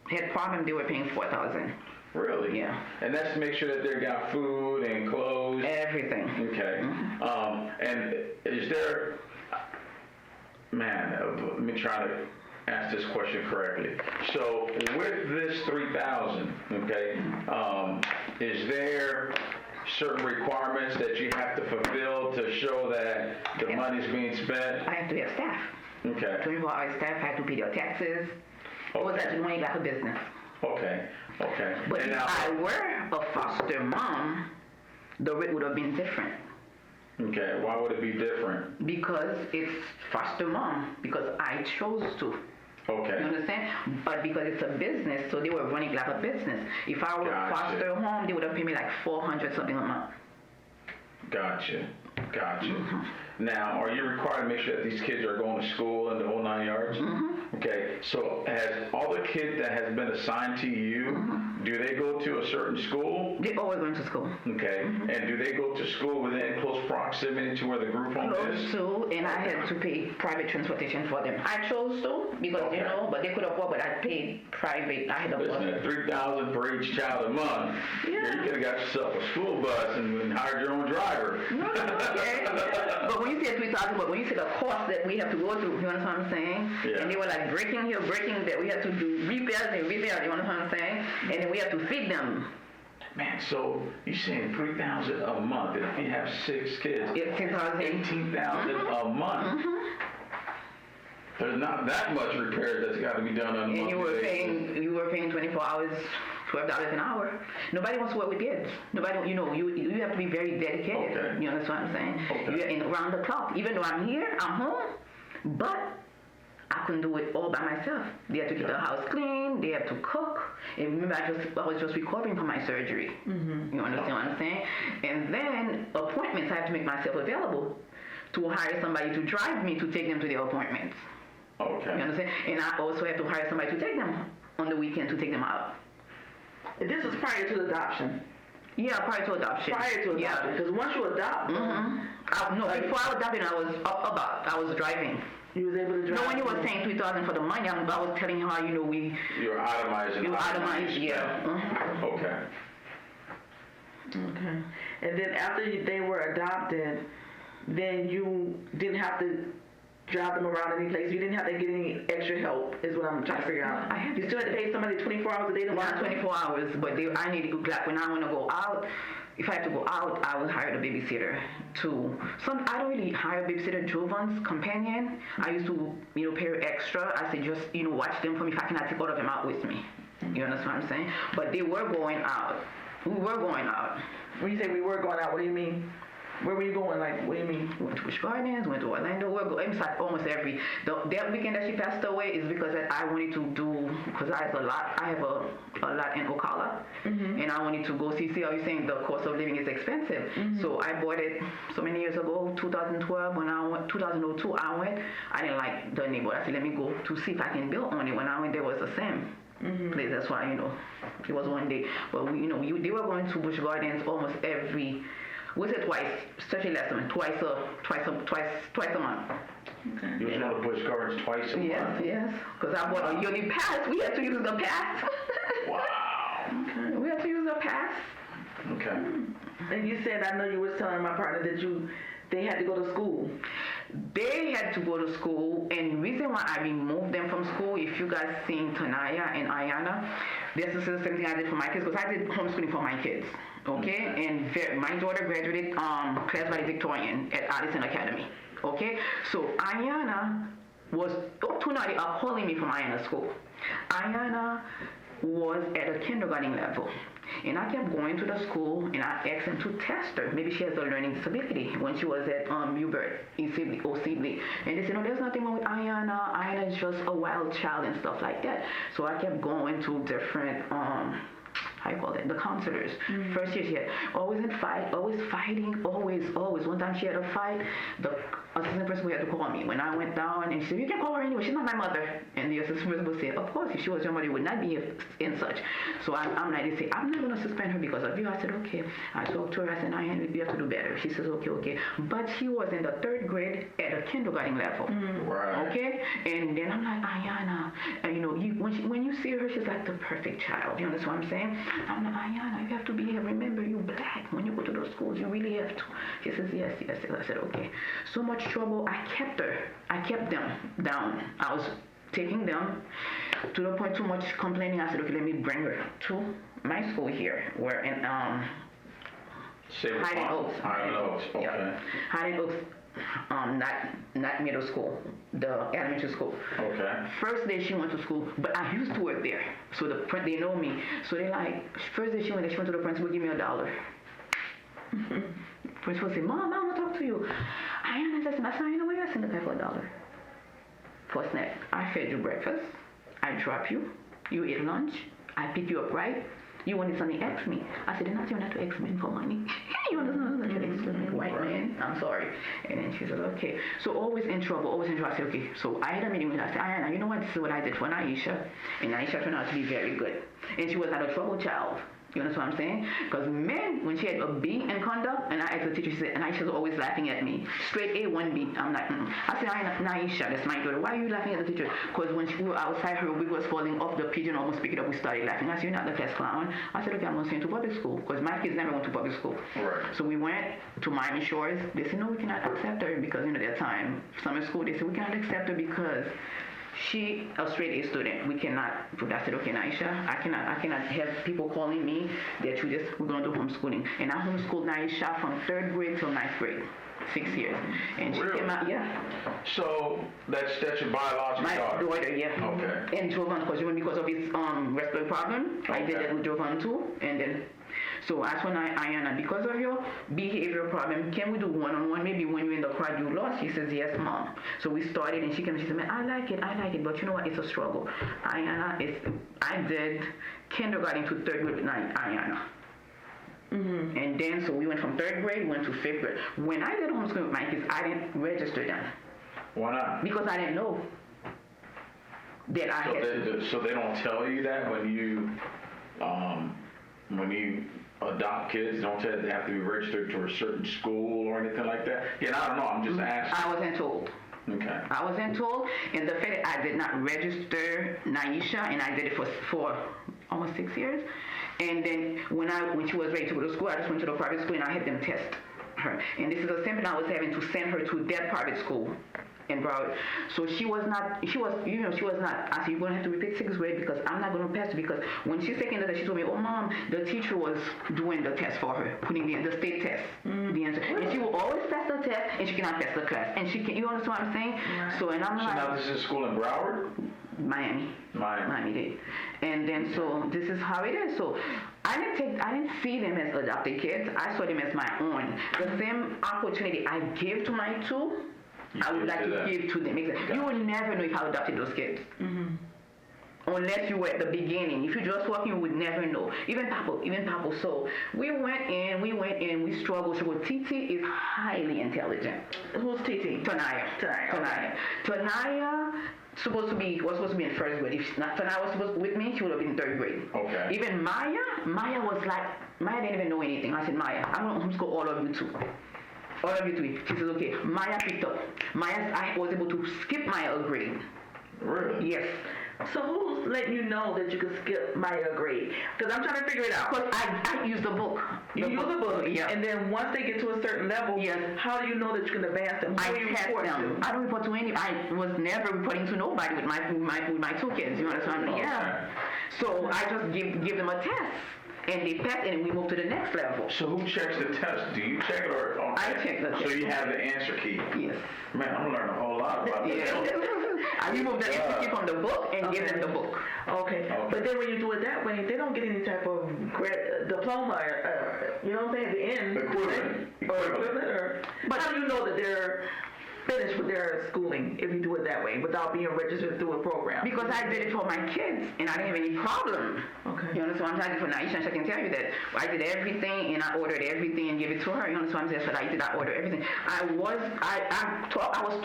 had problem, they were paying $4,000. Really? Yeah. And that's to make sure that they got food and clothes. Everything. Okay. And is there, let me try to ask this question correctly. So with this $3,000, okay, is there certain requirements that you have to fulfill to show that the money's being spent? I have to have staff. Okay. 24-hour staff had to pay their taxes. It was actually money like a business. Okay. Okay. But And if now, I were a foster mom, the rate would have been different. okay, why would it be different? Because it's foster mom, because I chose to. Okay. You understand? But because it's a business, so they were running like a business. If I were a Gotcha. foster home, they would have paid me like $400 something a month. Gotcha. Now, are you required to make sure that these kids are going to school and the whole 9 yards? Okay, so has all the kids that has been assigned to you, do they go to a certain school? They always went to school. Okay, and do they go to school within close proximity to where the group home is? Close to, and I had to pay private transportation for them. I chose to because Okay. you know, but they could have bought, but I paid private. I had to Listen, at $3,000 for each child a month, Yeah. you could have got yourself a school bus and hired your own driver. No, okay? But when you say 3,000, but when you say the cost that we have to go through, you understand what I'm saying? Yeah. And they were like breaking here, breaking that we have to do repairs and repairs, you understand what I'm saying? And then we have to feed them. Man, so you're saying $3,000 a month, and if you have 6 kids, $18,000 a month. There's not that much repair that's got to be done on a And monthly basis. you were paying 24 hours, $12 an hour. Nobody wants to work with kids. Nobody, you have to be very dedicated. Okay. You understand what I'm saying? Okay. You're in around the clock. Even though I'm here, I'm home, but I couldn't do it all by myself. They had to keep the house clean. They had to cook. And remember, I was just recovering from my surgery. You understand what I'm saying? And then appointments, I have to make myself available to hire somebody to drive me to take them to their appointments. Okay. You understand? And I also have to hire somebody to take them on the weekend to take them out. This is prior to adoption. Yeah, prior to adoption. Prior to adoption, because once you adopt, Before I adopted, I was driving. you was able to drive. No, when you were saying 3,000 for the money, I was telling you how we. You're itemizing. You itemize, yeah. Okay. Okay. And then after they were adopted, then you didn't have to drive them around any place. You didn't have to get any extra help, is what I'm trying to figure out. You still had to pay somebody 24 hours a day to watch Not 24 hours, but I need to go, like when I want to go out, if I have to go out, I will hire the babysitter too. I don't really hire babysitter. Javon's companion, I used to, pay her extra. I said just, watch them for me if I cannot take all of them out with me. You understand what I'm saying? But they were going out. We were going out. When you say we were going out, what do you mean? Where were you going? Like, what do you mean? Went to Busch Gardens, went to Orlando. We're going almost every. That weekend that she passed away is because I wanted to do, because I have a lot in Ocala, and I wanted to go see how you're saying the cost of living is expensive. So I bought it so many years ago, 2012, when I went, 2002, I didn't like the neighborhood. I said, let me go to see if I can build on it. When I went, there was the same place. That's why, it was one day. But, they were going to Busch Gardens almost every. Was it twice? Especially last month, twice a month. Okay. You was going to Busch Gardens twice a month? Yes. Because I bought a yearly pass. We had to use the pass. Wow. Okay. We had to use the pass. Okay. And you said, I know you were telling my partner that they had to go to school. They had to go to school, and the reason why I removed them from school, if you guys seen Samaya and Ayana, this is the same thing I did for my kids, because I did homeschooling for my kids. Okay, and my daughter graduated class valedictorian at Addison Academy. Okay, so Ayana was tonight calling me from Ayana school. Ayana was at a kindergarten level, and I kept going to the school and I asked them to test her. Maybe she has a learning disability when she was at Hubert, OCB. And they said, no, there's nothing wrong with Ayana. Ayana is just a wild child and stuff like that. So I kept going to different the counselors. First year she had always fighting, always. One time she had a fight, the assistant principal had to call me. When I went down and she said, you can call her anyway, she's not my mother. And the assistant principal said, of course, if she was your mother, you would not be in such. So I'm like, they say, I'm not going to suspend her because of you. I said, okay. I talked to her, I said, you have to do better. She says, okay. But she was in the 3rd grade at a kindergarten level. Right. Okay? And then I'm like, Ayana, and when you see her, she's like the perfect child. You understand what I'm saying? I'm like, Ayana, you have to be here. Remember, you black. When you go to those schools, you really have to. She says, yes. I said, okay. So much trouble. I kept them down. I was taking them to the point too much complaining. I said, okay, let me bring her to my school here. We're in Highland Oaks. Okay. Yeah. Highland Oaks. Not middle school, the elementary school. Okay. First day she went to school, but I used to work there, so they know me. So they like, first day she went to the principal, give me $1. Principal said, Mom, I want to talk to you. I said, you know what, I send the guy for $1 for a snack. I fed you breakfast, I drop you, you ate lunch, I pick you up right. You wanted something X me. I said, you're not to X men for money. You understand? White man. I'm sorry. And then she said, okay. So always in trouble. I said, okay. So I had a meeting with her. I said, Ayana, you know what? This is what I did for Naisha. And Naisha turned out to be very good. And she was not a troubled child. You understand what I'm saying? Because men, when she had a B in conduct, and I asked the teacher, she said, and Aisha's always laughing at me. Straight A, 1B. I'm like, I said, Naisha, that's my daughter. Why are you laughing at the teacher? Because when we were outside, her wig was falling off the pigeon, almost picked it up, we started laughing. I said, you're not the class clown. I said, okay, I'm going to send you to public school. Because my kids never went to public school. Right. So we went to Miami Shores. They said, no, we cannot accept her because, that time, summer school, they said, we cannot accept her because she a straight A student. We cannot. I said, okay, Naisha, I cannot have people calling me that we're going to do homeschooling. And I homeschooled Naisha from 3rd grade till 9th grade, 6 years. And she came out, So that's your biological daughter? My daughter, yeah. Okay. And Javon, because of his respiratory problem, I did that with Javon too. And then, so I told Ayana, because of your behavioral problem, can we do one-on-one? Maybe when you're in the crowd you lost. She says, yes, Mom. So we started, and she came and she said, man, I like it, but you know what? It's a struggle. Ayana, I did kindergarten to 3rd grade with Ayana. Mm-hmm. And then, so we went from 3rd grade, went to 5th grade. When I did homeschooling with my kids, I didn't register them. Why not? Because I didn't know that I had. So they don't tell you that when you adopt kids, don't tell they have to be registered to a certain school or anything like that? Yeah, I don't know. I'm just asking. I wasn't told. Okay. I wasn't told, and the fact that I did not register Naisha, and I did it for almost 6 years, and then when she was ready to go to school, I just went to the private school and I had them test her, and this is a symptom I was having to send her to that private school in Broward. So she was not, I said, you're going to have to repeat 6th grade because I'm not going to pass it, because when she's taking the test, she told me, oh, Mom, the teacher was doing the test for her, putting the state test, the answer. And she will always pass the test, and she cannot pass the class. And she can, you understand what I'm saying? Right. So, and I'm like. So now this is school in Broward? Miami Dade. And then, so this is how it is. So I didn't see them as adopted kids. I saw them as my own. The same opportunity I give to my two, I would like to give to them. Exactly. You will never know if I adopted those kids. Mm-hmm. Unless you were at the beginning. If you're just walking, you would never know. Even Papa. So we went in, we struggled. So Titi is highly intelligent. Who's Titi? Tanaya. Tanaya was supposed to be in 1st grade. If Tanaya was supposed to be with me, she would have been in 3rd grade. Okay. Even Maya was like, Maya didn't even know anything. I said, Maya, I'm going to homeschool all of you too. All of you three. She says, okay. Maya picked up. I was able to skip Maya a grade. Really? Yes. So who's letting you know that you can skip Maya a grade? Because I'm trying to figure it out. Because I use the book. You use the book? Yeah. And then once they get to a certain level, yes. How do you know that you can advance them? Who do you report to? I don't report to any. I was never reporting to nobody with my two kids. You understand? Okay. Yeah. So I just give them a test. And they pass, and we move to the next level. So who checks the test? Do you check it or? I check the test. So you have the answer key? Yes. Man, I'm learning a whole lot about this. I remove the answer key from the book and give them the book. Okay. But then when you do it that way, they don't get any type of diploma, you know what I'm saying, at the end. Equivalent. But how do you know that they're finished with their schooling if you do it that way without being registered through a program? Because I did it for my kids and I didn't have any problem. Okay. You understand what I'm saying? For Naisha, I can tell you that I did everything and I ordered everything and gave it to her. You understand what I'm saying? So I did. I ordered everything. I was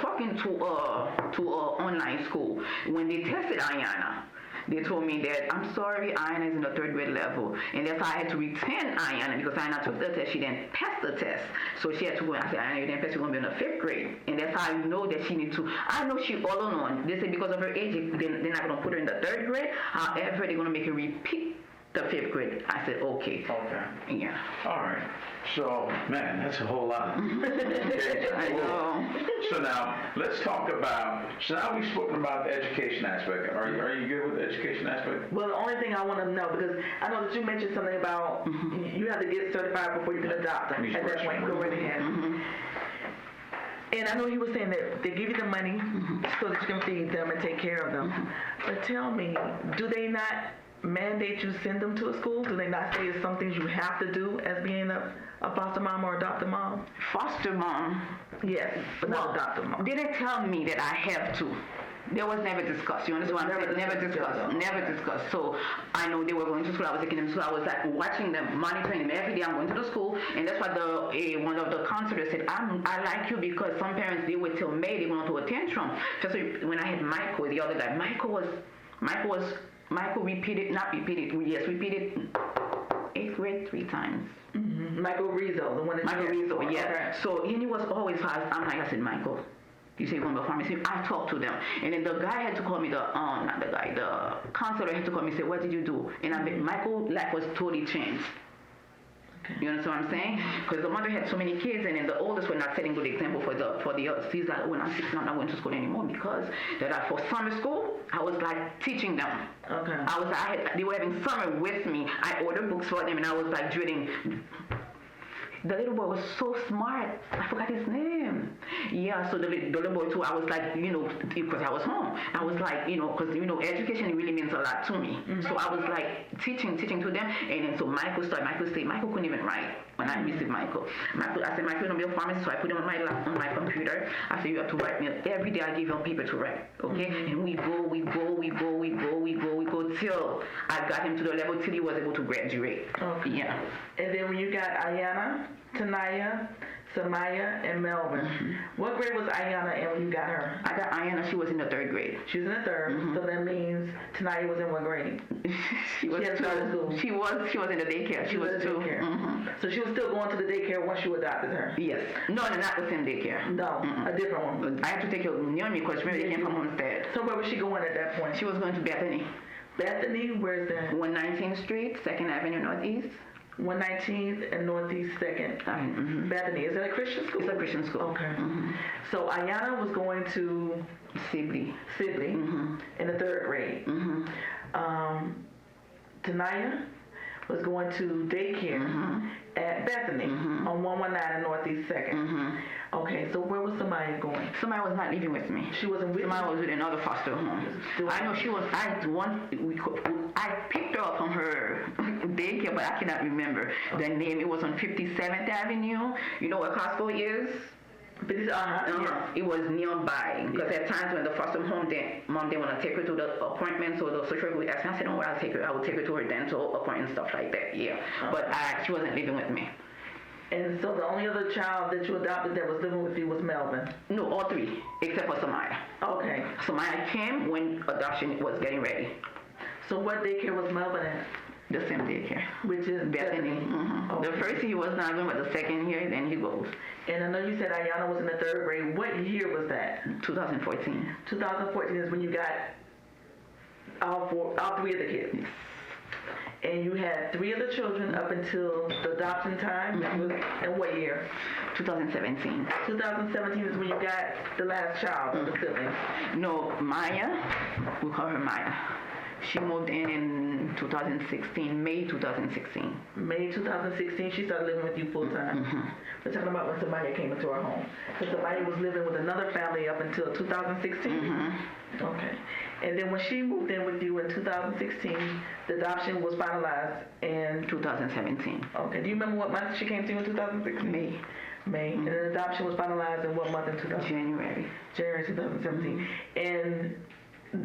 talking to a online school when they tested Ayana. They told me that, I'm sorry, Ayana is in the 3rd grade level. And that's why I had to retain Ayana, because Ayana took the test. She didn't pass the test. So she had to go and I said, Ayana, you didn't pass, you're going to be in the 5th grade. And that's how I know that she needs to. I know she all alone. They say because of her age, they're not going to put her in the 3rd grade. However, they're going to make her repeat the 5th grade. I said, okay. Okay. Yeah. All right. So, man, that's a whole lot. Okay. I know. So now, let's talk about, so now we've spoken about the education aspect. Are you good with the education aspect? Well, the only thing I want to know, because I know that you mentioned something about you have to get certified before you can adopt them. At that point, go right ahead. And I know he was saying that they give you the money so that you can feed them and take care of them. But tell me, do they not mandate you send them to a school? Do they not say it's some things you have to do as being a foster mom or adoptive mom? Foster mom. Yes, but not adoptive mom. They didn't tell me that I have to. There was never discussed. You understand what I'm saying? Never discussed. So I know they were going to school. I was taking them to school. I was like watching them, monitoring them every day. I'm going to the school, and that's why one of the counselors said, I like you because some parents, they wait till May, they went to a tantrum. Just so when I had Michael, the other guy, Michael repeated 8th grade 3 times. Michael Rizzo, the one that Michael you Rizzo, yeah. Okay. So he was always fast. I'm like, I said, Michael, you say you're going to be a pharmacy? I talked to them. And then the guy had to call me, the counselor had to call me and say, what did you do? And I mean, Michael's life was totally changed. You understand what I'm saying? Because the mother had so many kids, and then the oldest were not setting good example for the others. She's like, when I'm 16, I'm not going to school anymore because that for summer school, I was like teaching them. Okay. They were having summer with me. I ordered books for them, and I was like dreading. The little boy was so smart. I forgot his name. Yeah, so the little boy too, I was like, because I was home. I was like, because, education really means a lot to me. So I was like teaching to them. And then so Michael couldn't even write when I received Michael. I said, Michael, you're going to be a pharmacist. So I put him on my computer. I said, you have to write me. Every day I give him paper to write. Okay? And we go till I got him to the level till he was able to graduate. Okay. Yeah. And then when you got Ayanna, Tanaya, Samaya, and Melvin, what grade was Ayanna in when you got her? I got Ayanna, she was in the 3rd grade. She was in the 3rd, so that means Tanaya was in what grade? She was hadn't started school. She was in the daycare. She was in the 2. daycare. So she was still going to the daycare once you adopted her? Yes. No, not the same daycare. No, a different one. I had to take her near me because remember they came from Homestead. So where was she going at that point? She was going to Bethany. Bethany, where's that? 119th Street, 2nd Avenue Northeast. 119th and Northeast 2nd. Bethany, is that a Christian school? It's a Christian school. Okay. So Ayanna was going to Sibley. in the 3rd grade. Tanaya was going to daycare at Bethany on 119 and Northeast 2nd. Okay, so where was Samaya going? Samaya was not living with me. She wasn't with Samaya was with another foster home. I know she was. I picked her up from her daycare, but I cannot remember the name. It was on 57th Avenue. You know where Costco is? Yes. It was nearby because at times when the foster home, mom didn't want to take her to the appointment, so the social worker would ask me. I said, "No, I'll take her. I will take her to her dental appointment, stuff like that." Yeah, but she wasn't living with me. And so the only other child that you adopted that was living with you was Melvin? No, all 3 except for Samaya. Okay. Samaya came when adoption was getting ready. So what daycare was Melvin at? The same daycare. Which is Bethany. Okay. The first year he was not going, but the second year, then he goes. And I know you said Ayanna was in the 3rd grade. What year was that? 2014. 2014 is when you got all 3 of the kids. Yes. And you had 3 of the children up until the adoption time. That was in what year? 2017. 2017 is when you got the last child of the siblings. No, Maya, we call her Maya. She moved in 2016, May 2016. May 2016, she started living with you full time. We're talking about when Samaya came into our home. So Samaya was living with another family up until 2016? Okay. And then when she moved in with you in 2016, the adoption was finalized in 2017. Okay. Do you remember what month she came to you in 2016? May. And the adoption was finalized in what month in 2017? January 2017. And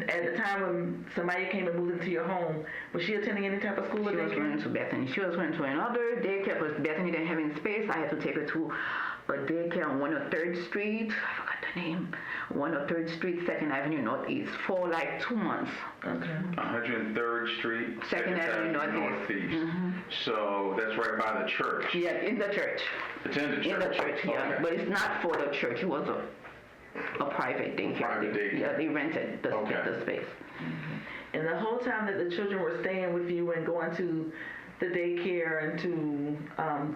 at the time when Samaya came and moved into your home, was she attending any type of school? She was going to Bethany. She was going to another daycare because Bethany didn't have any space. I had to take her to a daycare on 103rd Street. I forgot the name. 103rd Street, 2nd Avenue Northeast for like 2 months. Okay. 103rd Street, 2nd Avenue Northeast. So that's right by the church. Yeah, in the church. It's in the church. In the church, yeah. Okay. But it's not for the church. It was a private daycare. Private daycare. Yeah, they rented the space. And the whole time that the children were staying with you and going to the daycare and to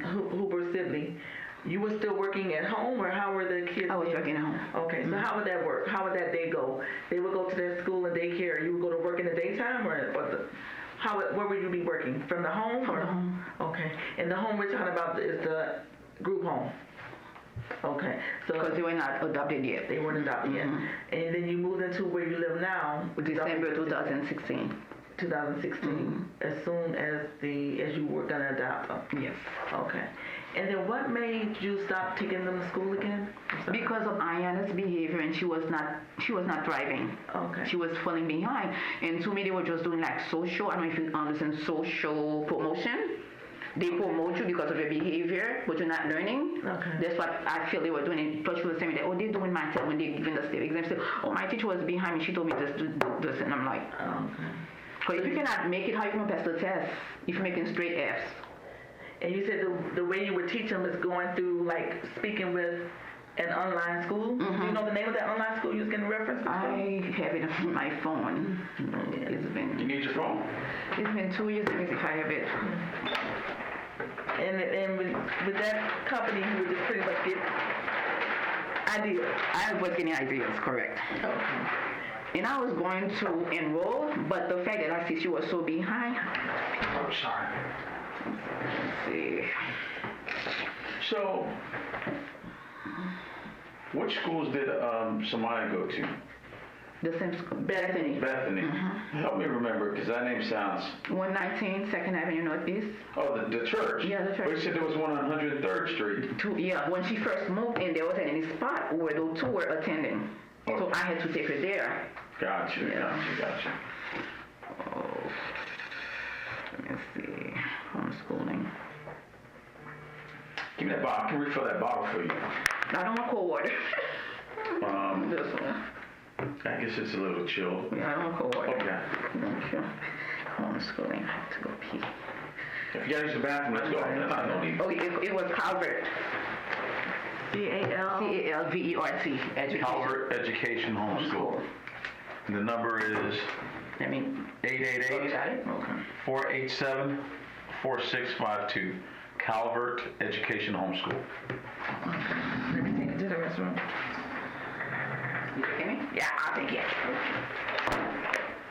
Hooper Sibley, you were still working at home, or how were the kids? I was working at home. Okay, so how would that work? How would that day go? They would go to their school and daycare. You would go to work in the daytime, or where would you be working? From the home? From the home. Okay, and the home we're talking about is the group home. Okay, so Because they were not adopted yet. they weren't adopted yet, and then you moved into where you live now. December 2016. 2016, as soon as you were gonna adopt them. Yes. Okay. And then what made you stop taking them to school again? Because of Ayanna's behavior, and she was not thriving. Okay. She was falling behind, and to me they were just doing like social. I don't know if you understand social promotion. They promote you because of your behavior, but you're not learning. Okay. That's what I feel they were doing. Plus, she was saying that, oh, they're doing my test when they're giving the state exam. So, oh, my teacher was behind me. She told me this, do this, and I'm like, Okay. because if you cannot make it, how you can pass the test if you're making straight Fs? And you said the way you would teach them is going through, like, speaking with an online school. Do you know the name of that online school you was getting reference to? I have it on my phone. You need your phone? It's been 2 years. Let me see if I have it. And with that company, you would just pretty much get ideas. I was getting ideas, correct. Okay. And I was going to enroll, but the fact that I see she was so behind. I'm sorry. Let's see. So, which schools did Samaya go to? The same school. Bethany. Bethany. Help me remember, because that name sounds... 119 2nd Avenue Northeast. Oh, the church? Yeah, the church. But you said there was one on 103rd Street. Yeah, when she first moved in, there wasn't any spot where those two were attending. So Okay. I had to take her there. Gotcha. Oh, let me see. Homeschooling. Give me that bottle. I can refill that bottle for you. I don't want cold water. This one. I guess it's a little chilled. Yeah, I don't want cold water. Okay. Thank you. Homeschooling. I have to go pee. If you gotta use the bathroom, let's go. No need. Oh, it was Calvert. C-A-L? Calvert Education. Calvert Education Homeschool. And the number is Let me. 888 Got it? Okay. 487 4652. Calvert Education Homeschool. Let me take it to the restroom. You take me? Yeah, I'll take it.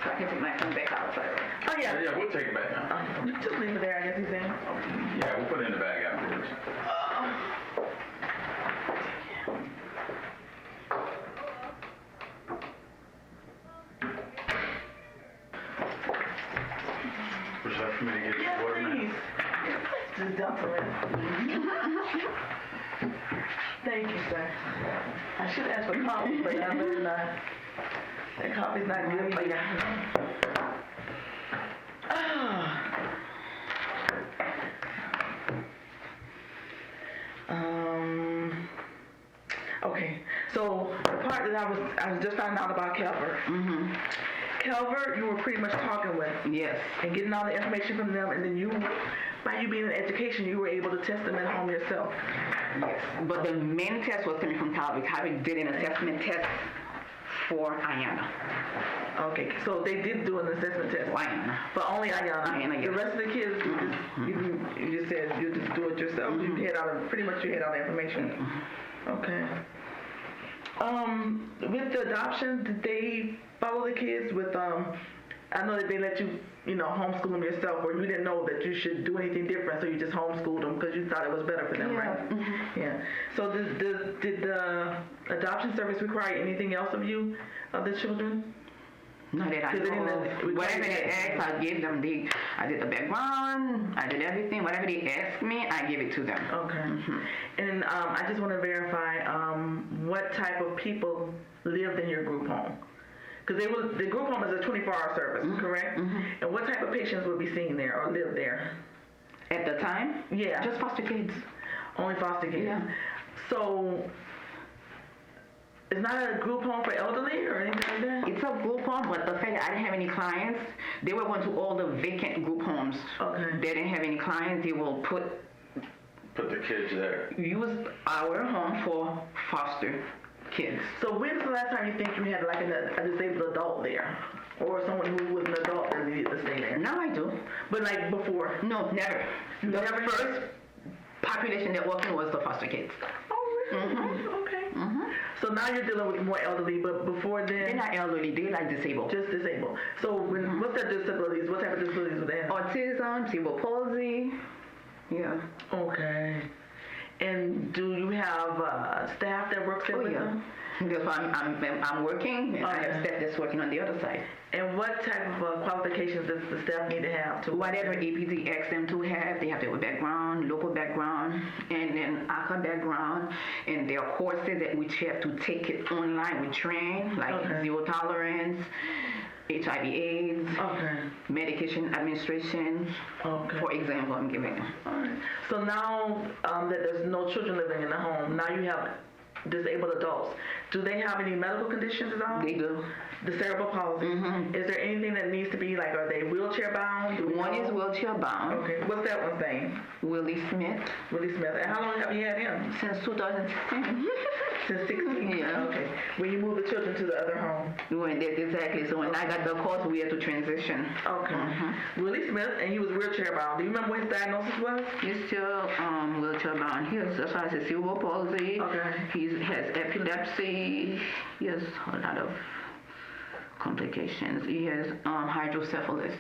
So I can take my phone back outside. Oh, yeah. Yeah, we'll take it back now. You just leave it there, I guess he's saying. Yeah, we'll put it in the bag afterwards. Would you like for me to get Yes, your water, ma'am? please. Just dump it. Thank you, sir. I should ask for coffee, but I'm really not. That coffee's not good for you. Okay, so the part that I was just finding out about Calvert. Calvert, you were pretty much talking with. Yes. And getting all the information from them, and then you, by you being in education, you were able to test them at home yourself. Yes. But the main test was coming from Calvert. Calvert did an assessment test for Ayana. Okay, so they did do an assessment test. Ayana. But only Ayana. Ayana, yes. The rest of the kids, you just said you just do it yourself. You had all the, pretty much you had all the information. Okay. With the adoption, did they follow the kids with, I know that they let you, homeschool them yourself, or you didn't know that you should do anything different, so you just homeschooled them because you thought it was better for them, Yeah. right? Yeah. So did the adoption service require anything else of you, of the children? No, that I know. Whatever they asked, I gave them. I did the background. I did everything. Whatever they asked me, I gave it to them. Okay. And I just want to verify what type of people lived in your group home. Because the group home is a 24-hour service, correct? And what type of patients would be seen there or live there? At the time? Yeah. Just foster kids. Only foster kids? Yeah. So, it's not a group home for elderly or anything like that? It's a group home, but the fact that I didn't have any clients, they were going to all the vacant group homes. Okay. They didn't have any clients. They will put the kids there. use our home for foster kids. So when's the last time you think you had like a disabled adult there? Or someone who was an adult that needed to stay there? Now I do. But like before? No, never. You The never first population that walked in was the foster kids. Oh, really? Okay. So now you're dealing with more elderly, but before then? They're not elderly, they're like disabled. Just disabled. So what's their disabilities? What type of disabilities would they have? Autism, cerebral palsy. Yeah. Okay. And do you have staff that works there with them? That's why I'm working, and I have staff that's working on the other side. And what type of qualifications does the staff need to have to? Whatever APD asks them to have, they have their background, local background, and then ACA background, and there are courses that we have to take it online. We train, like zero tolerance, HIV/AIDS, medication administration. For example, I'm giving them. All right. So now that there's no children living in the home, now you have disabled adults. Do they have any medical conditions at all? They do. The cerebral palsy. Is there anything that needs to be, like, are they wheelchair bound? One is wheelchair bound. Okay. What's that one's name? Willie Smith. Willie Smith. And how long have you had him? Since 2016. Since 16? Yeah. Okay. When you moved the children to the other home? Exactly. So when I got the calls, we had to transition. Okay. Willie Smith, and he was wheelchair bound. Do you remember what his diagnosis was? He's still wheelchair bound. He has, that's why I said cerebral palsy. Okay. He has epilepsy. He has a lot of complications. He has hydrocephalus.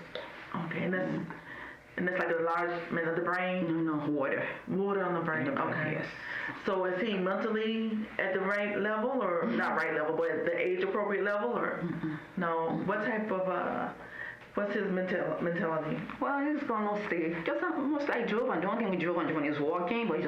Okay, and that's like a large man of the brain? No, water. Water on the brain. Okay. Yes. So is he mentally at the right level, or not right level, but at the age appropriate level, or no? What type of what's his mentality? Well, he's gonna stay just almost like Javon. The only thing with Javon is walking, but he's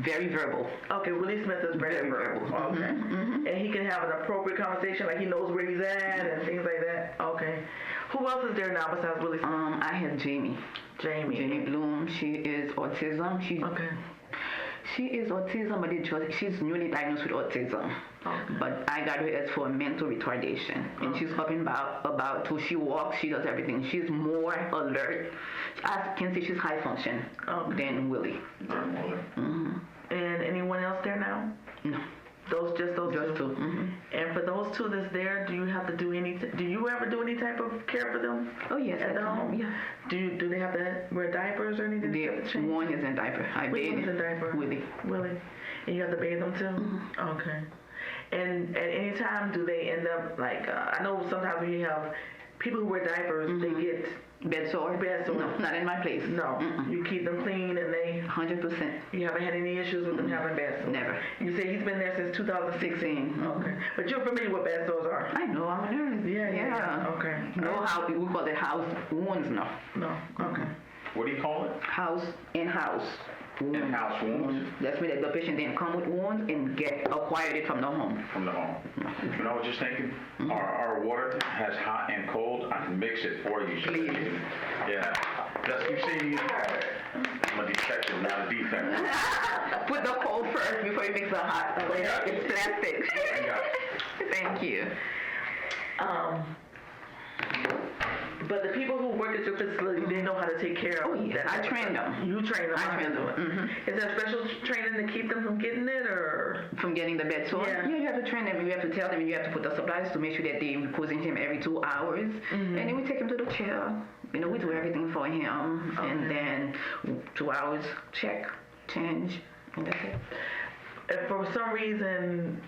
very verbal. Okay, Willie Smith is very verbal. Okay. And he can have an appropriate conversation, like he knows where he's at and things like that. Okay. Who else is there now besides Willie Smith? I have Jamie. Jamie Bloom. She is autism. She is autism, but she's newly diagnosed with autism. Okay. But I got her as for mental retardation, and she's up and about till she walks. She does everything. She's more alert. I can say she's high function than Willie. And anyone else there now? No. Those two. And for those two that's there, do you have to do do you ever do any type of care for them? Oh yes, at the home. Yeah. Do they have to wear diapers or anything? One is in diaper. Which one's in diaper? Willie. And you have to bathe them too? Okay. And at any time, do they end up like? I know sometimes when you have people who wear diapers, they get bed sore. No, not in my place. No. You keep them clean, and they 100%. You haven't had any issues with them having bed sores? Never. You say he's been there since 2016. Okay. But you're familiar with bad sores are? I know. I'm a nurse. Yeah. Okay. No, we call it house wounds. No. Okay. What do you call it? In-house wounds. In-house wounds? That's when the patient didn't come with wounds and acquired it from the home. From the home. You know, I was just thinking, our water has hot and cold. I can mix it for you. Please. Yeah. Just you see, I'm a detective, not a defective. Put the cold first before you mix the hot. It's plastic. I got it. Thank you. But the people who work at your facility, they know how to take care of that. I train them. You train them. I train them. Is there special training to keep them from getting it, or from getting the bed sore? Yeah, you have to train them. You have to tell them. You have to put the supplies to make sure that they're reposing him every 2 hours, and then we take him to the chair. You know, we do everything for him, and then 2 hours check, change, and that's it. If for some reason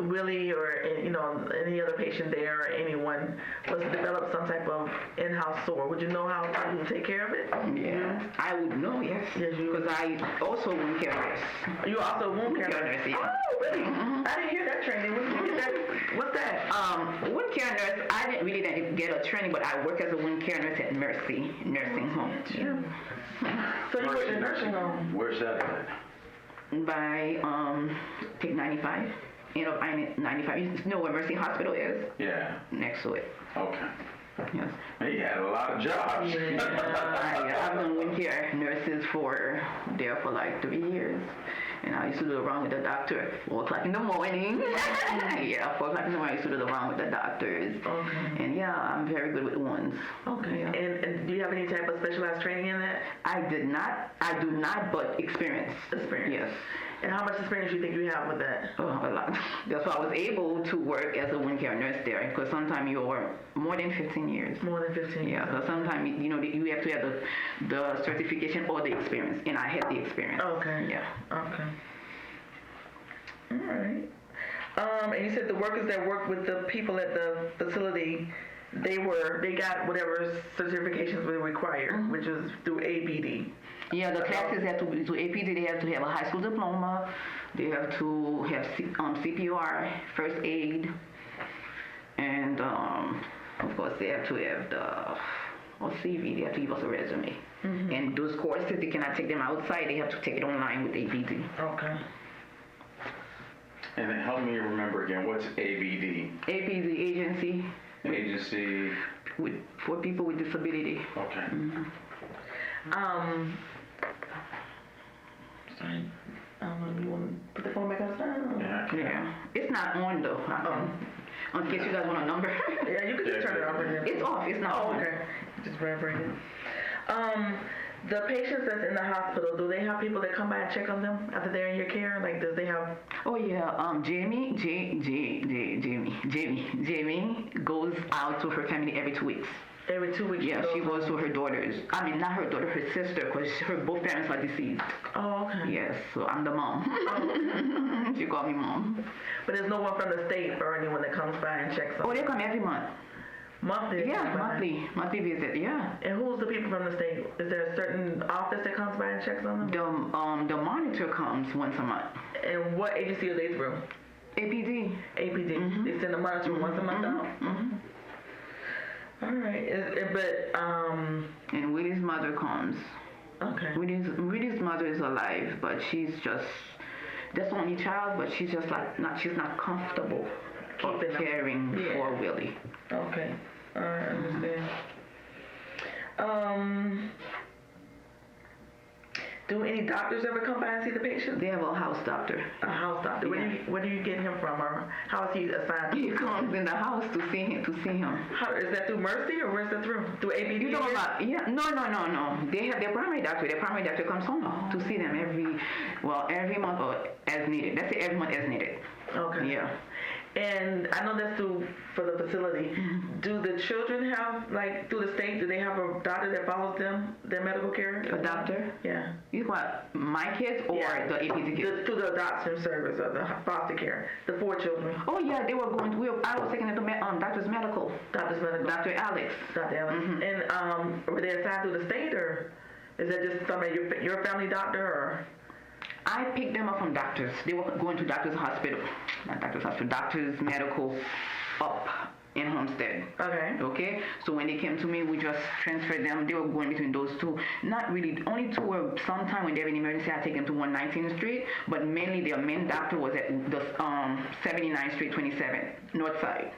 Willie or any other patient there or anyone was to develop some type of in-house sore, would you know how to take care of it? Yeah, I would know, yes. Because I also wound care nurse. You also wound care nurse? Yeah. Oh, really? I didn't hear that training. When did you get that? What's that? Wound care nurse, I didn't get a training, but I work as a wound care nurse at Mercy Nursing Home. Yeah. So you work at nursing home? Where's that at? By Pick 95. 95. You know where Mercy Hospital is? Yeah. Next to it. Okay. Yes. He had a lot of jobs. I've done wound care nurses for like 3 years. And I used to do the wrong with the doctor at 4 o'clock in the morning. 4 o'clock in the morning I used to do the wrong with the doctors. Okay. And I'm very good with wounds. Okay. Yeah. And do you have any type of specialized training in that? I do not, but experience. Yes. And how much experience do you think you have with that? Oh, a lot. That's why I was able to work as a wound care nurse there, because sometimes you're more than 15 years. More than 15 years. Yeah, so sometimes, you have to have the certification or the experience, and I had the experience. Okay. Yeah. Okay. All right. And you said the workers that work with the people at the facility, they got whatever certifications were required, which was through ABD. Yeah, the classes have to be to APD. They have to have a high school diploma. They have to have CPR, first aid, and of course they have to have the CV. They have to give us a resume. And those courses, they cannot take them outside. They have to take it online with APD. Okay. And then help me remember again. What's ABD? APD agency. Agency. For people with disability. Okay. Sorry. I don't know if you want to put the phone back on. Okay. Yeah. It's not on though. In case you guys want a number. Yeah, you can just turn it off. It's off. It's not Oh, on. okay. Just vibrate it. The patients that's in the hospital, do they have people that come by and check on them after they're in your care? Like, does they have? Oh yeah. Jamie goes out to her family every 2 weeks. Every 2 weeks? Yeah, she goes to her daughters. I mean, not her daughter, her sister, because her both parents are deceased. Oh, okay. Yes, so I'm the mom. She called me mom. But there's no one from the state or anyone that comes by and checks on Oh, they come every month. Monthly? Yeah, monthly visit. Yeah. And who's the people from the state? Is there a certain office that comes by and checks on them? The monitor comes once a month. And what agency are they through? APD. APD. They send a monitor once a month out? All right. And Willie's mother comes. Okay. Willie's mother is alive, but she's just that's the only child, but she's just she's not comfortable caring for Willie. Okay. All right, I understand. Do any doctors ever come by and see the patient? They have a house doctor. A house doctor. Yeah. Where do you get him from, or how is he assigned? He comes in the house to see him. How, is that through Mercy, or where's that through? Through ABD? You talking about? Yeah. No. They have their primary doctor. Their primary doctor comes home to see them every month or as needed. That's it, every month as needed. Okay. Yeah. And I know that's for the facility. Do the children have, through the state, do they have a doctor that follows them, their medical care? A doctor? Yeah. You want my kids or the APT kids? Through the adoption service or the foster care, the 4 children. Oh yeah, they were going. I was taking them to Doctor's Medical. Doctor's Medical. Dr. Alex. Dr. Alex. And were they assigned through the state, or is that just somebody your family doctor, or? I picked them up from doctors. They were going to Doctor's Medical up in Homestead. Okay. So when they came to me, we just transferred them. They were going between those two. Not really. Only two were sometime when they have an emergency, I take them to 119th Street. But mainly their main doctor was at the 79th Street, 27 North Side.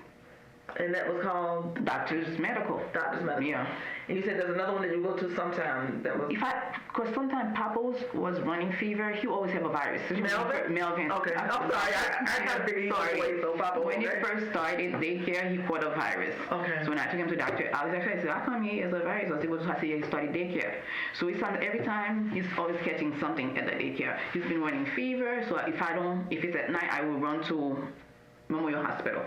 And that was called? Doctor's Medical. Doctor's Medical. Yeah. And you said there's another one that you go to sometime that was? Because sometimes Papa's was running fever, he always have a virus. Melvin. Okay. I'm sorry. I got to figure you away, so Papa. When he first started daycare, he caught a virus. Okay. So when I took him to Dr. Alex, I said, how come he has a virus? I said, he started daycare. So every time he's always catching something at the daycare. He's been running fever, so if it's at night, I will run to Memorial Hospital.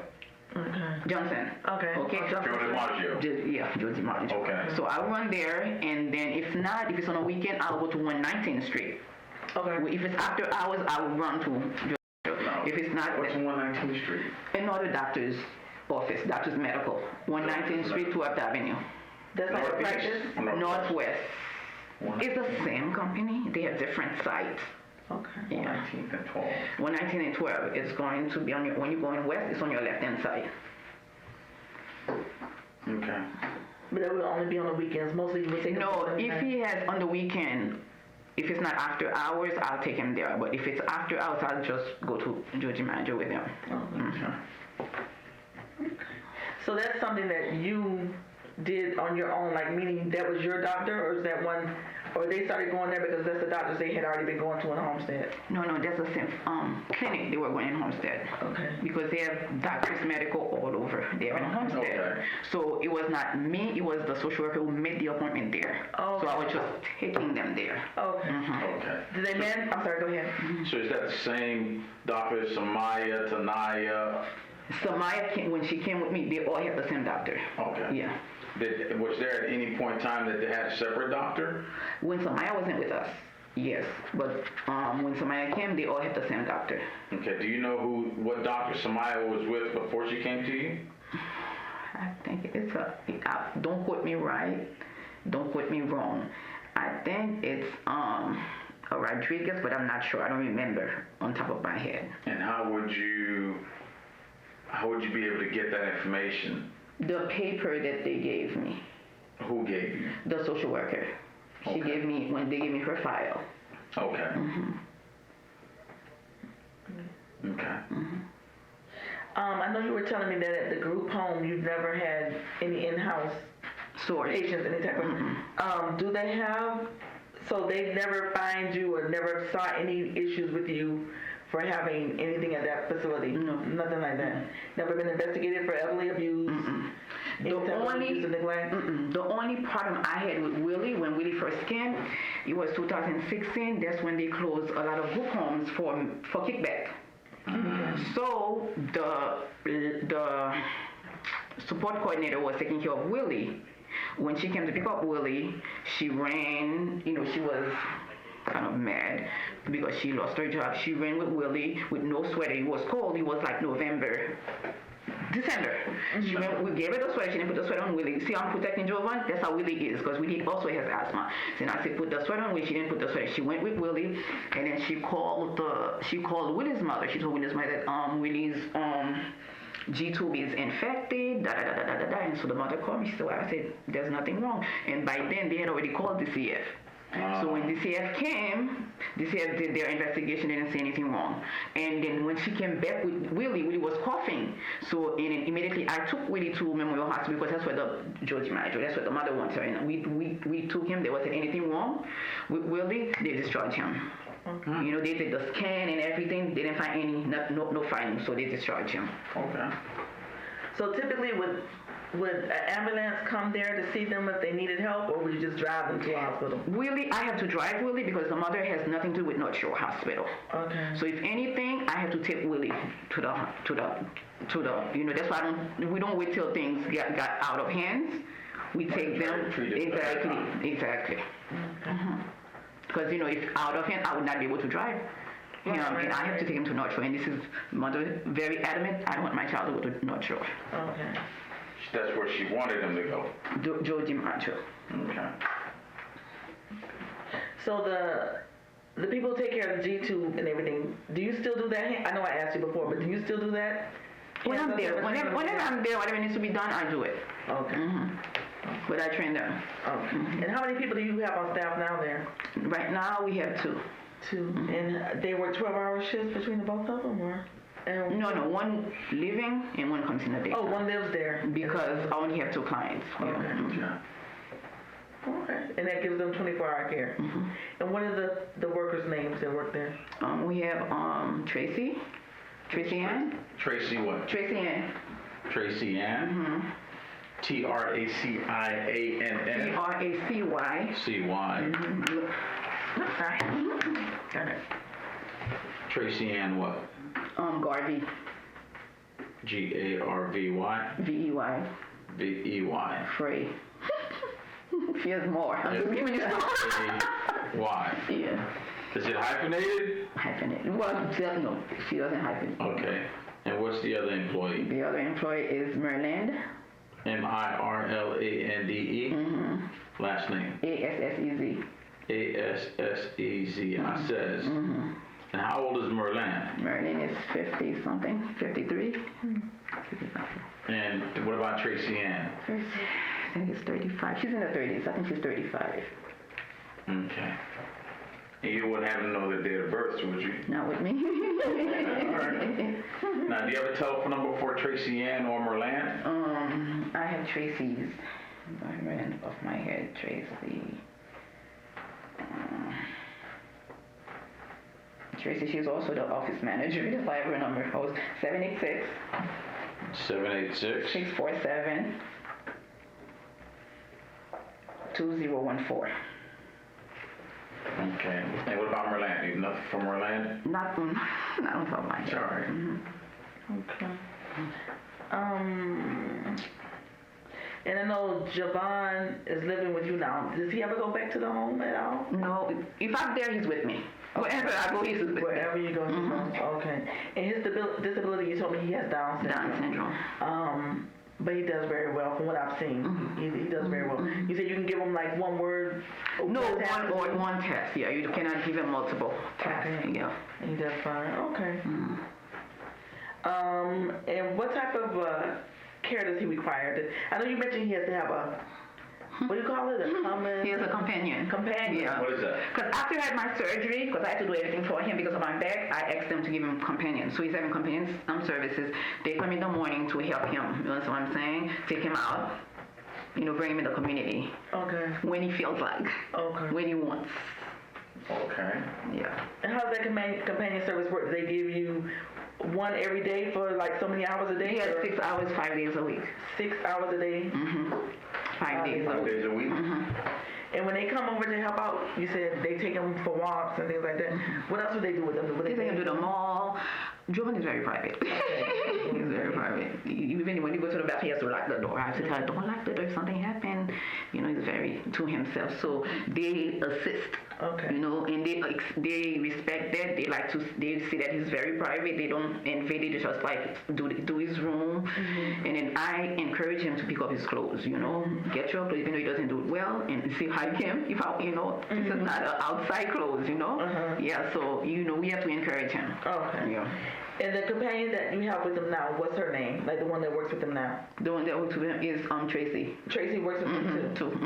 Okay. Johnson. Okay. Joe DiMaggio. Joe DiMaggio. Okay. So I'll run there, and then if it's on a weekend, I'll go to 119th Street. Okay. If it's after hours, I will run to Joe. If it's not, what's 119th Street? Another doctor's office, Doctor's Medical, 119th Street, 12th Avenue. That's like a practice? Northwest. It's the same company. They have different sites. Okay. Yeah. 19th and 12th. 119 and 12. It's going to be when you're going west, it's on your left-hand side. Okay. But that will only be on the weekends. Mostly you would take him. No, if he has on the weekend, if it's not after hours, I'll take him there. But if it's after hours, I'll just go to Joe DiMaggio with him. Okay. So that's something that you did on your own, meaning that was your doctor, or is that one, or they started going there because that's the doctors they had already been going to in Homestead? No, that's the same clinic they were going in Homestead. Okay. Because they have Doctor's Medical all over there in Homestead. Okay. So it was not me, it was the social worker who made the appointment there. Okay. So I was just taking them there. Okay. Okay. Did they I'm sorry, go ahead. So is that the same doctor, Samaya, Tanaya? Samaya, when she came with me, they all had the same doctor. Okay. Yeah. Was there at any point in time that they had a separate doctor? When Samaya wasn't with us, yes. But when Samaya came, they all had the same doctor. Okay. Do you know what doctor Samaya was with before she came to you? I think it's don't quote me right, don't quote me wrong. I think it's a Rodriguez, but I'm not sure. I don't remember on top of my head. And how would you be able to get that information? The paper that they gave me. Who gave you? The social worker. She gave me, when they gave me her file. Okay. Okay. I know you were telling me that at the group home you've never had any in-house patients, any type of. Do they have? So they never find you or never saw any issues with you for having anything at that facility? No. Nothing like that. Never been investigated for elderly abuse. The only problem I had with Willie when Willie first came, it was 2016. That's when they closed a lot of group homes for kickback. So the support coordinator was taking care of Willie. When she came to pick up Willie, she ran. She was kind of mad because she lost her job. She ran with Willie with no sweater. It was cold. It was like December. We gave her the sweater. She didn't put the sweater on Willie. See, I'm protecting Javon. That's how Willie is, because Willie also has asthma. So I said, put the sweater on Willie. She didn't put the sweater. She went with Willie, and then she called Willie's mother. She told Willie's mother that Willie's G-tube is infected. And so the mother called me. She said, well, I said, there's nothing wrong. And by then they had already called DCF. So when DCF came, DCF did their investigation, they didn't see anything wrong. And then when she came back with Willie, Willie was coughing. So and then immediately I took Willie to Memorial Hospital because that's where that's where the mother wants her. And we took him. There wasn't anything wrong with Willie. They discharged him. Okay. They did the scan and everything. They didn't find no findings, so they discharged him. Okay. So typically would an ambulance come there to see them if they needed help, or would you just drive them to a hospital? Willie, I have to drive Willie because the mother has nothing to do with North Shore Hospital. Okay. So if anything, I have to take Willie to the that's why we don't wait till things got out of hands. We take them exactly. Because if out of hand, I would not be able to drive. And I have to take him to North Shore, and this is mother very adamant. I don't want my child to go to North Shore. Okay. That's where she wanted him to go. Georgie Macho. Okay. So the people who take care of the G-tube and everything, do you still do that? I know I asked you before, but do you still do that? When I'm there, whenever I'm there, whatever needs to be done, I do it. Okay. But I train them. Okay. And how many people do you have on staff now there? Right now we have two. And they work 12-hour shifts between the both of them, or? No, one living and one comes in the day. Oh, one lives there. Because I only have two clients. Okay. Okay. And that gives them 24-hour care. And what are the workers' names that work there? We have Tracy Ann. Tracy what? Tracy Ann. Tracy Ann. TRACIANN. TRACY. Sorry. Got it. Tracy Ann what? Garvey. GARVY. VEY. Free. She has more. Why? Yeah. Is it hyphenated? Hyphenated. Well, no, she doesn't hyphenate. Okay. And what's the other employee? The other employee is Miranda. MIRLANDE. Last name? ASSEZ. ASSEZ. I says. And how old is Miranda? Miranda is 50-something, 53. And what about Tracy Ann? I think it's 35. She's in the 30s. I think she's 35. Okay. And you wouldn't have to know their date of birth, would you? Not with me. All right. Now, do you have a telephone number for Tracy Ann or Miranda? I have Tracy's. I ran off my head, Tracy. Tracy, she's also the office manager. If I have her number, it was 786. 786. 647. 2014. Okay. And what about Miranda? You have nothing from Miranda? Not on top of my head. All right. Okay. And I know Javon is living with you now. Does he ever go back to the home at all? No, if I'm there, he's with me. Wherever I go, he's with me. Wherever you go, he's going. Okay. And his disability, you told me he has Down syndrome. But he does very well from what I've seen. He does very well. You said you can give him like one word? No, one test. Yeah, you cannot give him multiple tests. Okay. Yeah. And he does fine. Okay. And what type of care does he require? I know you mentioned he has to have a, what do you call it? He has a companion. Yeah. What is that? Because after I had my surgery, because I had to do everything for him because of my back, I asked them to give him companion. So he's having companion services. They come in the morning to help him. You know what I'm saying? Take him out. Bring him in the community. Okay. When he feels like. Okay. When he wants. Okay. Yeah. And how does that companion service work? Do they give you one every day for like so many hours a day? Yeah, or 6 hours, 5 days a week. 6 hours a day? 5 days a 5 week. days a week? And when they come over to help out, you said they take them for walks and things like that. What else would they do with them? Would They take him to the mall. Javon is very private. He's very private. Even when you go to the bathroom, he has to lock the door. I have to tell him, don't lock the door. If something happened, you know, he's very to himself. So they assist. Okay. You know, and they respect that. They see that he's very private. They don't invade it. They just like do his room. And then I encourage him to pick up his clothes. You know, get your clothes, even though he doesn't do it well, and see how he can. If I, you know, this is not outside clothes. You know. Yeah. So you know, we have to encourage him. Okay. Yeah. And the companion that you have with him now, what's her name? Like the one that works with him now? The one that works with him is Tracy. Tracy works with him too.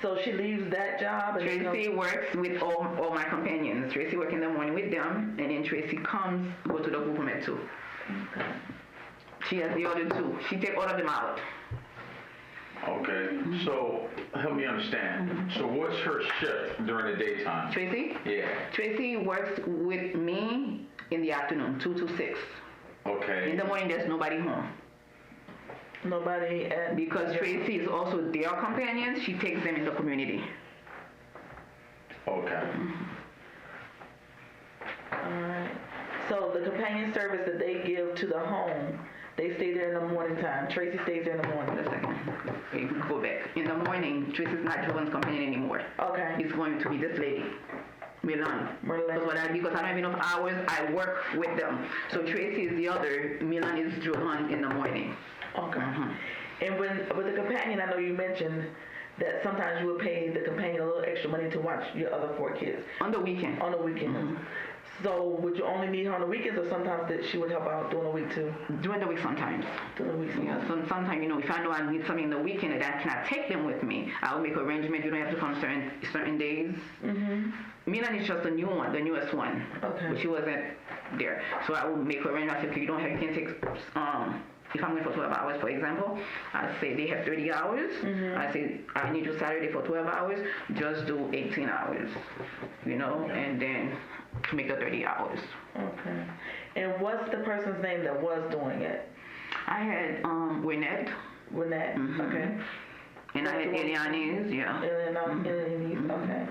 So she leaves that job. And Tracy works with all my companions. Tracy works in the morning with them, and then Tracy go to the group home at 2. Okay. She has the other 2. She take all of them out. Okay. So help me understand. So what's her shift during the daytime? Tracy? Yeah. Tracy works with me in the afternoon, 2 to 6. Okay. In the morning, there's nobody home. Nobody at... Because Tracy is also their companion, she takes them in the community. Okay. Alright. So the companion service that they give to the home, they stay there in the morning time. Tracy stays there in the morning. Just a second. You can go back. In the morning, Tracy's not Javon's companion anymore. Okay. It's going to be this lady. Milan. Because I don't have enough hours, I work with them. So Tracy is the other, Milan is Javon in the morning. Okay. And with the companion, I know you mentioned that sometimes you would pay the companion a little extra money to watch your other 4 kids. On the weekend. On the weekends. So would you only need her on the weekends, or sometimes that she would help out during the week too? During the week sometimes. During the week sometimes. Yeah, sometimes, you know, if I know I need something in the weekend and I cannot take them with me, I will make arrangements. You don't have to come certain days. Milan is just the new one, the newest one. Okay. But she wasn't there. So I will make arrangements. I say, okay, you can take, if I'm going for 12 hours, for example, I say they have 30 hours. I say, I need you Saturday for 12 hours. Just do 18 hours, you know, and then make the 30 hours. Okay. And what's the person's name that was doing it? I had Wynette. Wynette, okay. And I had Elianis, yeah. Elianis, okay.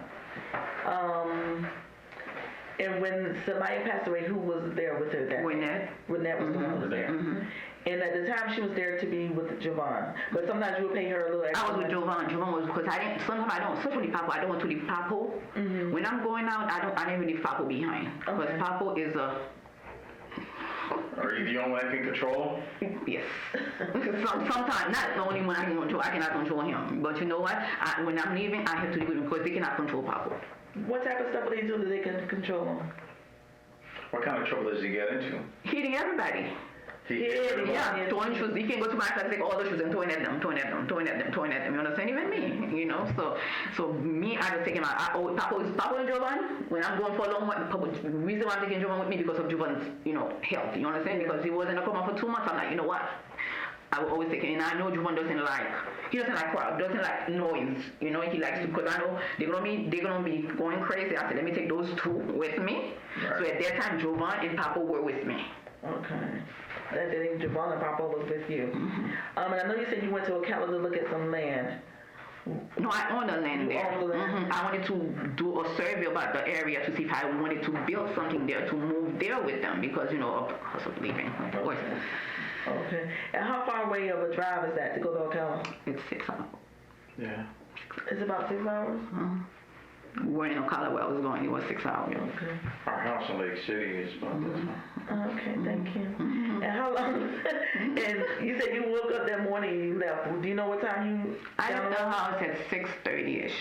And when Samaya passed away, who was there with her that Wynette. Wynette was the one who was there. And at the time, she was there to be with Javon. But sometimes you would pay her a little extra. I was with Javon. Javon was because sometimes I don't, especially Papa, I don't want to leave Papa. When I'm going out, I never leave Papa behind. Because Papa is a... Are you the only one that can control him? Yes. Sometimes, not the only one I can control. I cannot control him. But you know what? When I'm leaving, I have to leave with him because they cannot control Papa. What type of stuff do they do that they can control him? What kind of trouble does he get into? Hitting everybody. Yeah, throwing shoes. You can go to my class, take all the shoes and throwing at them. You understand? Even me, you know. So me, I just take him out. Papa and Javon. When I'm going for a long one, the reason why I'm taking Javon with me because of Javon's, you know, health. You understand? Because he was in a coma for 2 months. I'm like, you know what? I will always take him. And I know Javon doesn't like crowd, doesn't like noise. You know, he likes to, because I know they're gonna be going crazy. I said, let me take those 2 with me. Right. So at that time, Javon and Papa were with me. Okay. That day, Javon and Papa was with you. And I know you said you went to Ocala to look at some land. No, I own the land there. Own the land? I wanted to do a survey about the area to see if I wanted to build something there to move there with them because, you know, of cost of living, of course. Okay. And how far away of a drive is that to go to Ocala? It's 6 hours. Yeah. It's about 6 hours? We weren't in Ocala where I was going. It was 6 hours. Okay. Our house in Lake City is about this. Okay, thank you. And how long? And you said you woke up that morning and you left. Do you know what time you? I left the house at 6:30ish.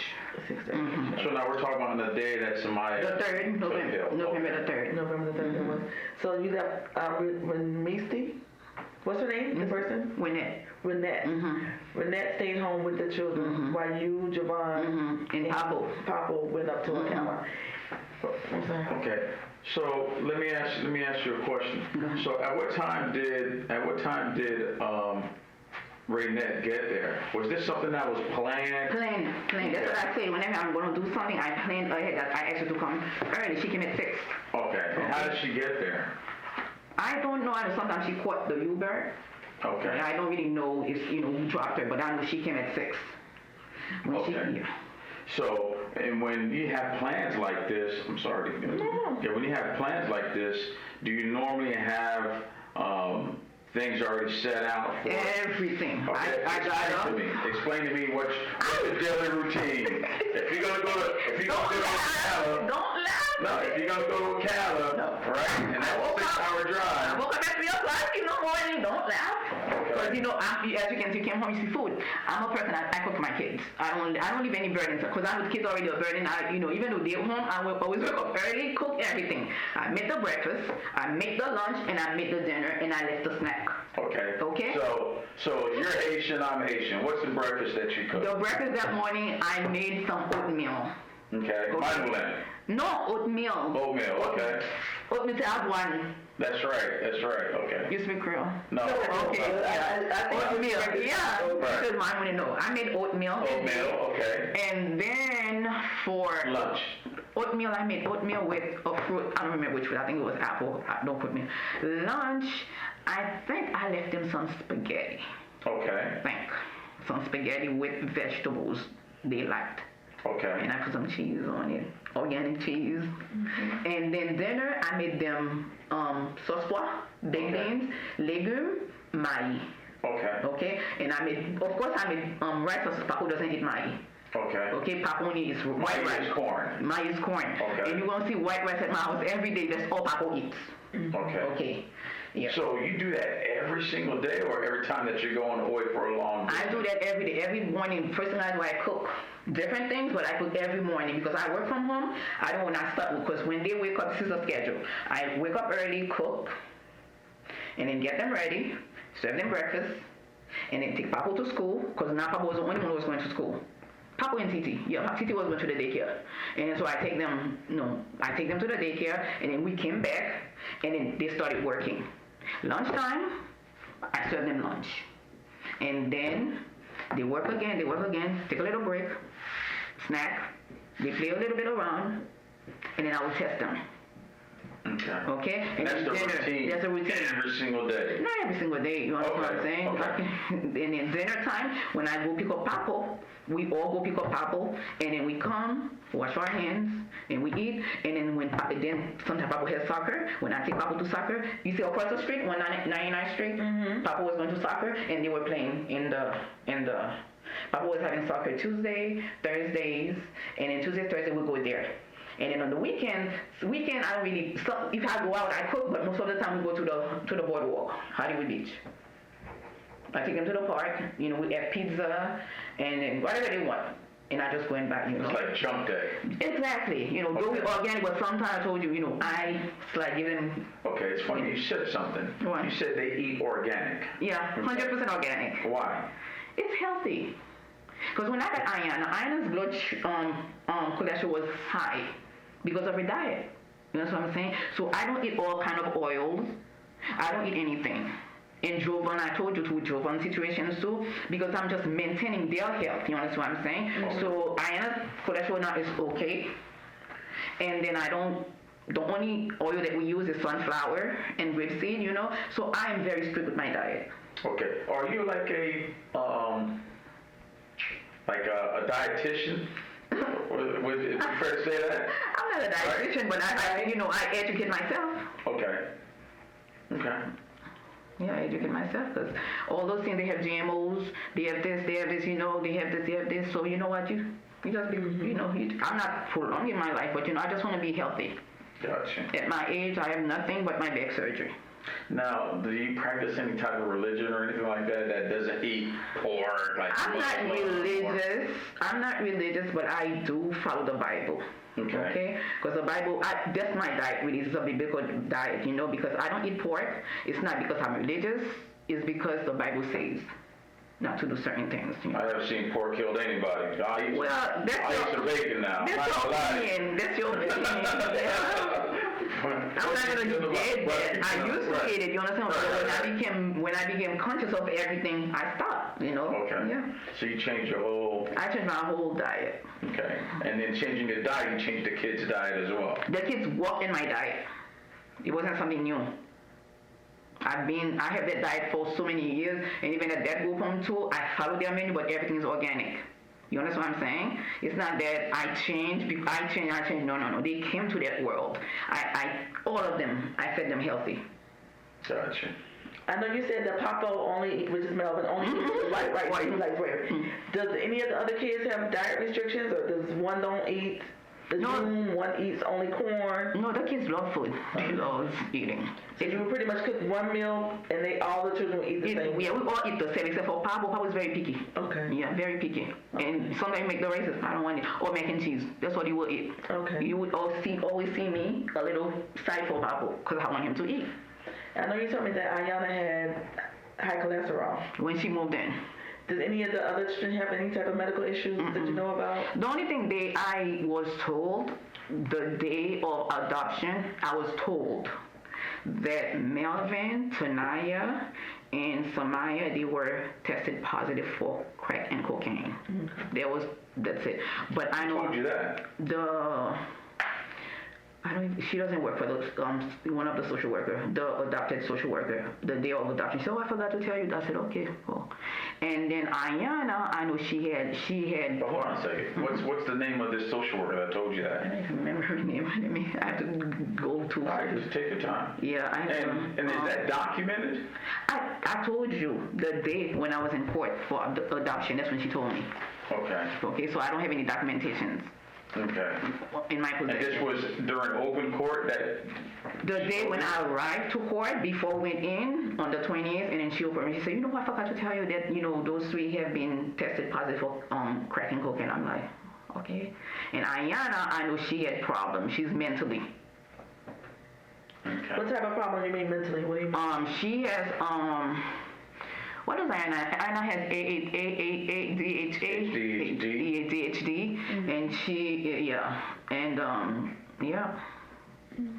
6:30. So now we're talking about on the day that Samaya. The 3rd, November the 3rd. November the 3rd. That was. So you left when Misty? What's her name? The person? Wynette. Wynette stayed home with the children while you, Javon, and Papa went up to Ocala. Okay. So let me ask you a question. So at what time did Raynette get there? Was this something that was planned? Planned. That's what I say. Whenever I'm going to do something, I plan ahead. I ask her to come early. She came at 6. Okay. And how did she get there? I don't know. I know sometimes she caught the Uber. Okay. And I don't really know if, who dropped her, but I know she came at 6. Okay. So, and when you have plans like this, I'm sorry. Yeah, when you have plans like this, do you normally have things already set out for everything? Okay. Explain to me what's the daily routine. If you're gonna go to Ocala, don't laugh. No, if you're gonna go to Ocala, right? And that's a 6-hour drive. I woke up at 3 o'clock in the morning. Don't laugh. Because as you can see, you came home, you see food. I'm a person, I cook for my kids. I don't leave any burdens. Because I'm with kids already a burden. Even though they're home, I will always wake up early, cook everything. I make the breakfast, I make the lunch, and I make the dinner, and I left the snack. Okay. Okay? So you're Haitian, I'm Haitian. What's the breakfast that you cook? The breakfast that morning, I made some oatmeal. Okay. No, oatmeal. Oatmeal, okay. Oatmeal to have one. That's right, okay. You speak Creole? No. Okay, oatmeal, yeah. Right. Because I want to know. I made oatmeal. Oatmeal, okay. And then for lunch. Oatmeal, I made oatmeal with a fruit. I don't remember which fruit. I think it was apple. Don't put me. Lunch, I think I left them some spaghetti. Okay. I think. Some spaghetti with vegetables they liked. Okay. And I put some cheese on it, organic cheese. Mm-hmm. And then dinner, I made them sauce pois, baked beans, legumes, maïs. Okay. Okay. And I made rice sauce. Paco doesn't eat maïs. Okay. Okay. Paco only eats white rice. Is corn. Maïs is corn. Okay. And you're gonna see white rice at my house every day. That's all Paco eats. Okay. Okay. Yeah. So you do that every single day, or every time that you're going away for a long distance? I do that every day. Every morning, first thing I do, I cook different things, but I cook every morning because I work from home. I don't want to stop because when they wake up, this is a schedule. I wake up early, cook, and then get them ready, serve them breakfast, and then take Papo to school because now Papo was the only one who was going to school. Papo and Titi. Yeah, Titi was going to the daycare. And so I take them to the daycare, and then we came back, and then they started working. Lunchtime, I serve them lunch. And then they work again, take a little break, snack, they play a little bit around, and then I will test them. Okay? And that's the routine. That's a routine. Every single day. Not every single day, you understand what I'm saying? Okay. And then dinner time, when I go pick up Papo, we all go pick up Papo, and then we come, wash our hands, and we eat, and then sometimes Papo has soccer. When I take Papo to soccer, you see across the street, 199th Street, Papo was going to soccer, and they were playing Papo was having soccer Tuesday, Thursdays, and then Tuesday, Thursday we go there. And then on the weekend I don't really. If I go out, I cook, but most of the time we go to the boardwalk, Hollywood Beach. I take them to the park. We have pizza and then whatever they want, and I just go and buy. It's like jump day. Exactly. Though we organic, but sometimes I told you, I like give them. Okay, it's funny you said something. What? You said they eat organic. Yeah, 100% organic. Why? It's healthy. Because when I got Aya's blood cholesterol was high because of her diet. You know what I'm saying? So I don't eat all kind of oils. I don't eat anything. And Javon, I told you to Javon situations too, because I'm just maintaining their health. You understand what I'm saying? Okay. So Aya's cholesterol now is okay. And then the only oil that we use is sunflower and grapeseed, So I am very strict with my diet. Okay. Are you like a dietitian? Would it be fair to say that? I'm not a dietitian, but I educate myself. Okay. Yeah, I educate myself because all those things, they have GMOs, they have this, they have this. So you know what, you just be, I'm not prolonging my life, but I just want to be healthy. Gotcha. At my age, I have nothing but my back surgery. Now, do you practice any type of religion or anything like that doesn't eat pork? I'm not religious, but I do follow the Bible. Okay? Because the Bible, that's my diet really. It's a biblical diet, because I don't eat pork. It's not because I'm religious. It's because the Bible says not to do certain things. I haven't seen pork killed anybody. I eat some bacon now. That's your opinion. I'm not gonna hate that. I used to hate it. You understand? But when I became conscious of everything, I stopped. You know. Okay. Yeah. So you changed your whole. I changed my whole diet. Okay. And then changing the diet, you changed the kids' diet as well. The kids walked in my diet. It wasn't something new. I have that diet for so many years, and even at that group home too, I follow their menu, but everything is organic. You understand what I'm saying? It's not that I changed. No. They came to that world. All of them, I fed them healthy. Gotcha. I know you said that Papa only, which is Melvin, only eats right. He likes waiver. Does any of the other kids have diet restrictions, or does one don't eat the June, one eats only corn? No, the kids love food. They love eating. So you would pretty much cook one meal, and all the children eat the same? Yeah, we all eat the same, except for Papa. Papa is very picky. Okay. Yeah, very picky. And sometimes make the races. I don't want it. Or mac and cheese. That's what he will eat. Okay. You would always see me a little side for Papa, because I want him to eat. I know you told me that Ayana had high cholesterol. When she moved in. Does any of the other children have any type of medical issues that you know about? The only thing I was told the day of adoption, I was told that Melvin, Tanaya, and Samaya, they were tested positive for crack and cocaine. That's it. But I know Who told you that? She doesn't work for one of the social worker, the adopted social worker, the day of adoption. So I forgot to tell you. I said, okay, cool. And then Ayana, I know she had. But hold on a second. What's the name of this social worker that told you that? I don't even remember her name. I have to go to. All right, just take your time. Yeah, I have to. And is that documented? I told you the day when I was in court for adoption. That's when she told me. Okay. Okay, so I don't have any documentations. Okay. In my possession. And this was during open court that. The day when I arrived to court, before we went in on the 20th, and then she opened me. She said, "You know, I forgot to tell you that those three have been tested positive for crack and cocaine." I'm like, okay. And Ayana, I know she had problems. She's mentally. Okay. What type of problem do you mean mentally? What do you mean? She has What is Ayana? Ayana has ADHD, and she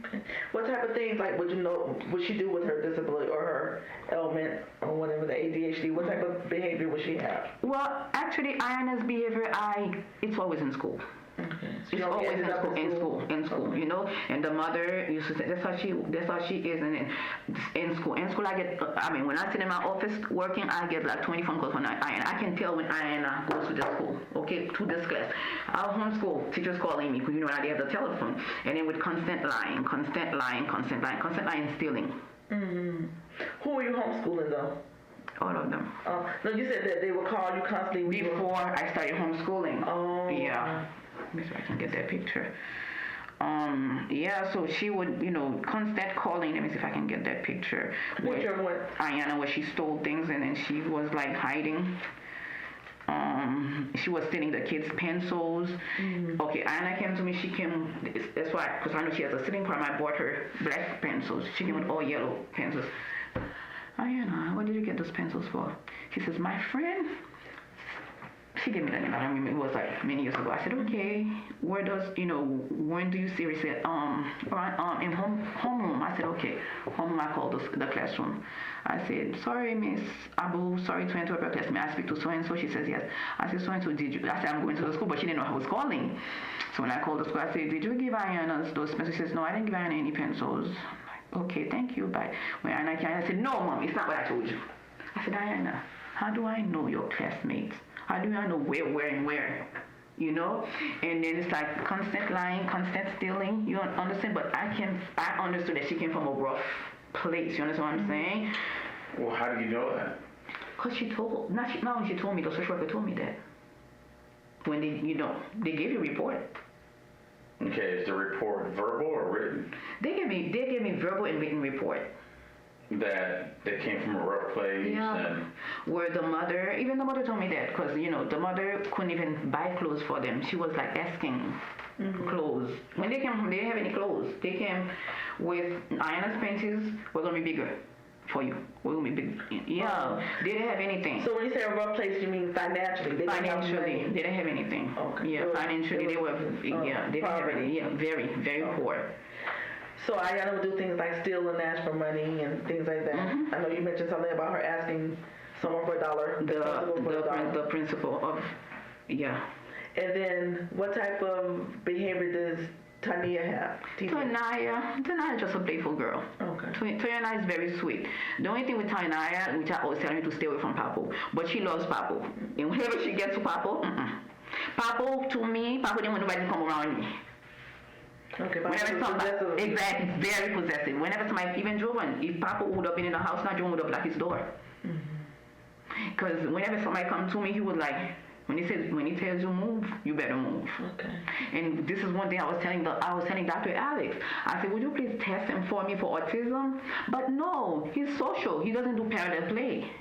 Okay. What type of things would she do with her disability or her ailment or whatever, the ADHD? What type of behavior would she have? Well, actually, Ayana's behavior, it's always in school. Okay. It's always in school, And the mother used to say that's how she is, and in school, I get. When I sit in my office working, I get like 20 phone calls from Ayana. I can tell when Ayana goes to the school, to this class. Our homeschool teachers calling me because they have the telephone, and then with constant lying, stealing. Mm-hmm. Who are you homeschooling though? All of them. No, you said that they would call you constantly before I started homeschooling. Oh. Yeah. Let me see if I can get that picture. So she would, constant calling. Let me see if I can get that picture. Picture of what? Ayana, where she stole things and then she was like hiding. She was stealing the kids' pencils. Mm-hmm. Okay, Ayana came to me. That's why, because I know she has a sitting program. I bought her black pencils. She came with all yellow pencils. Ayana, what did you get those pencils for? She says, my friend. She gave me the name. I don't remember. It was like many years ago. I said, okay, when do you see her? She said, in homeroom. I said, okay. Homeroom, I called the classroom. I said, sorry, Miss Abu, sorry to interrupt your class. May I speak to so-and-so? She says, yes. I said, so-and-so, did you? I said, I'm going to the school, but she didn't know I was calling. So when I called the school, I said, did you give Ayana those pencils? She says, no, I didn't give Ayana any pencils. Okay, thank you, bye. When Ayana came, I said, no, Mom, it's not what I told you. I said, Ayana, how do I know your classmates? How do I know where? And then it's like constant lying, constant stealing. You don't understand, but I understood that she came from a rough place. You understand what I'm saying? Well, how do you know that? Because she told me, the social worker told me that. When they gave you a report. Okay, is the report verbal or written? They gave me verbal and written report. That they came from a rough place. Yeah. And where the mother told me that because the mother couldn't even buy clothes for them. She was like asking clothes. When they came home, they didn't have any clothes. They came with Ayana's pencils. We're gonna be bigger for you. We're gonna be big. Yeah. They didn't have anything. So when you say a rough place, you mean financially? They didn't have anything. Okay. Yeah. Financially, they were. Yeah. They didn't have any. Yeah. Very, very poor. So Ayana would do things like steal and ask for money and things like that. I know you mentioned something about her asking someone for $1. The principle of, yeah. And then what type of behavior does Tania have? Tania is just a playful girl. Okay. Tania is very sweet. The only thing with Tania, which I always tell her to stay away from Papo, but she loves Papo. And whenever she gets to Papo, Papo to me, Papo didn't want nobody to come around me. Okay, exactly, very possessive. Whenever somebody, even Javon, if Papa would have been in the house, now Javon would have locked his door. Because whenever somebody comes to me, he would like, when he tells you move, you better move. Okay. And this is one thing I was telling Dr. Alex. I said, would you please test him for me for autism? But no, he's social. He doesn't do parallel play.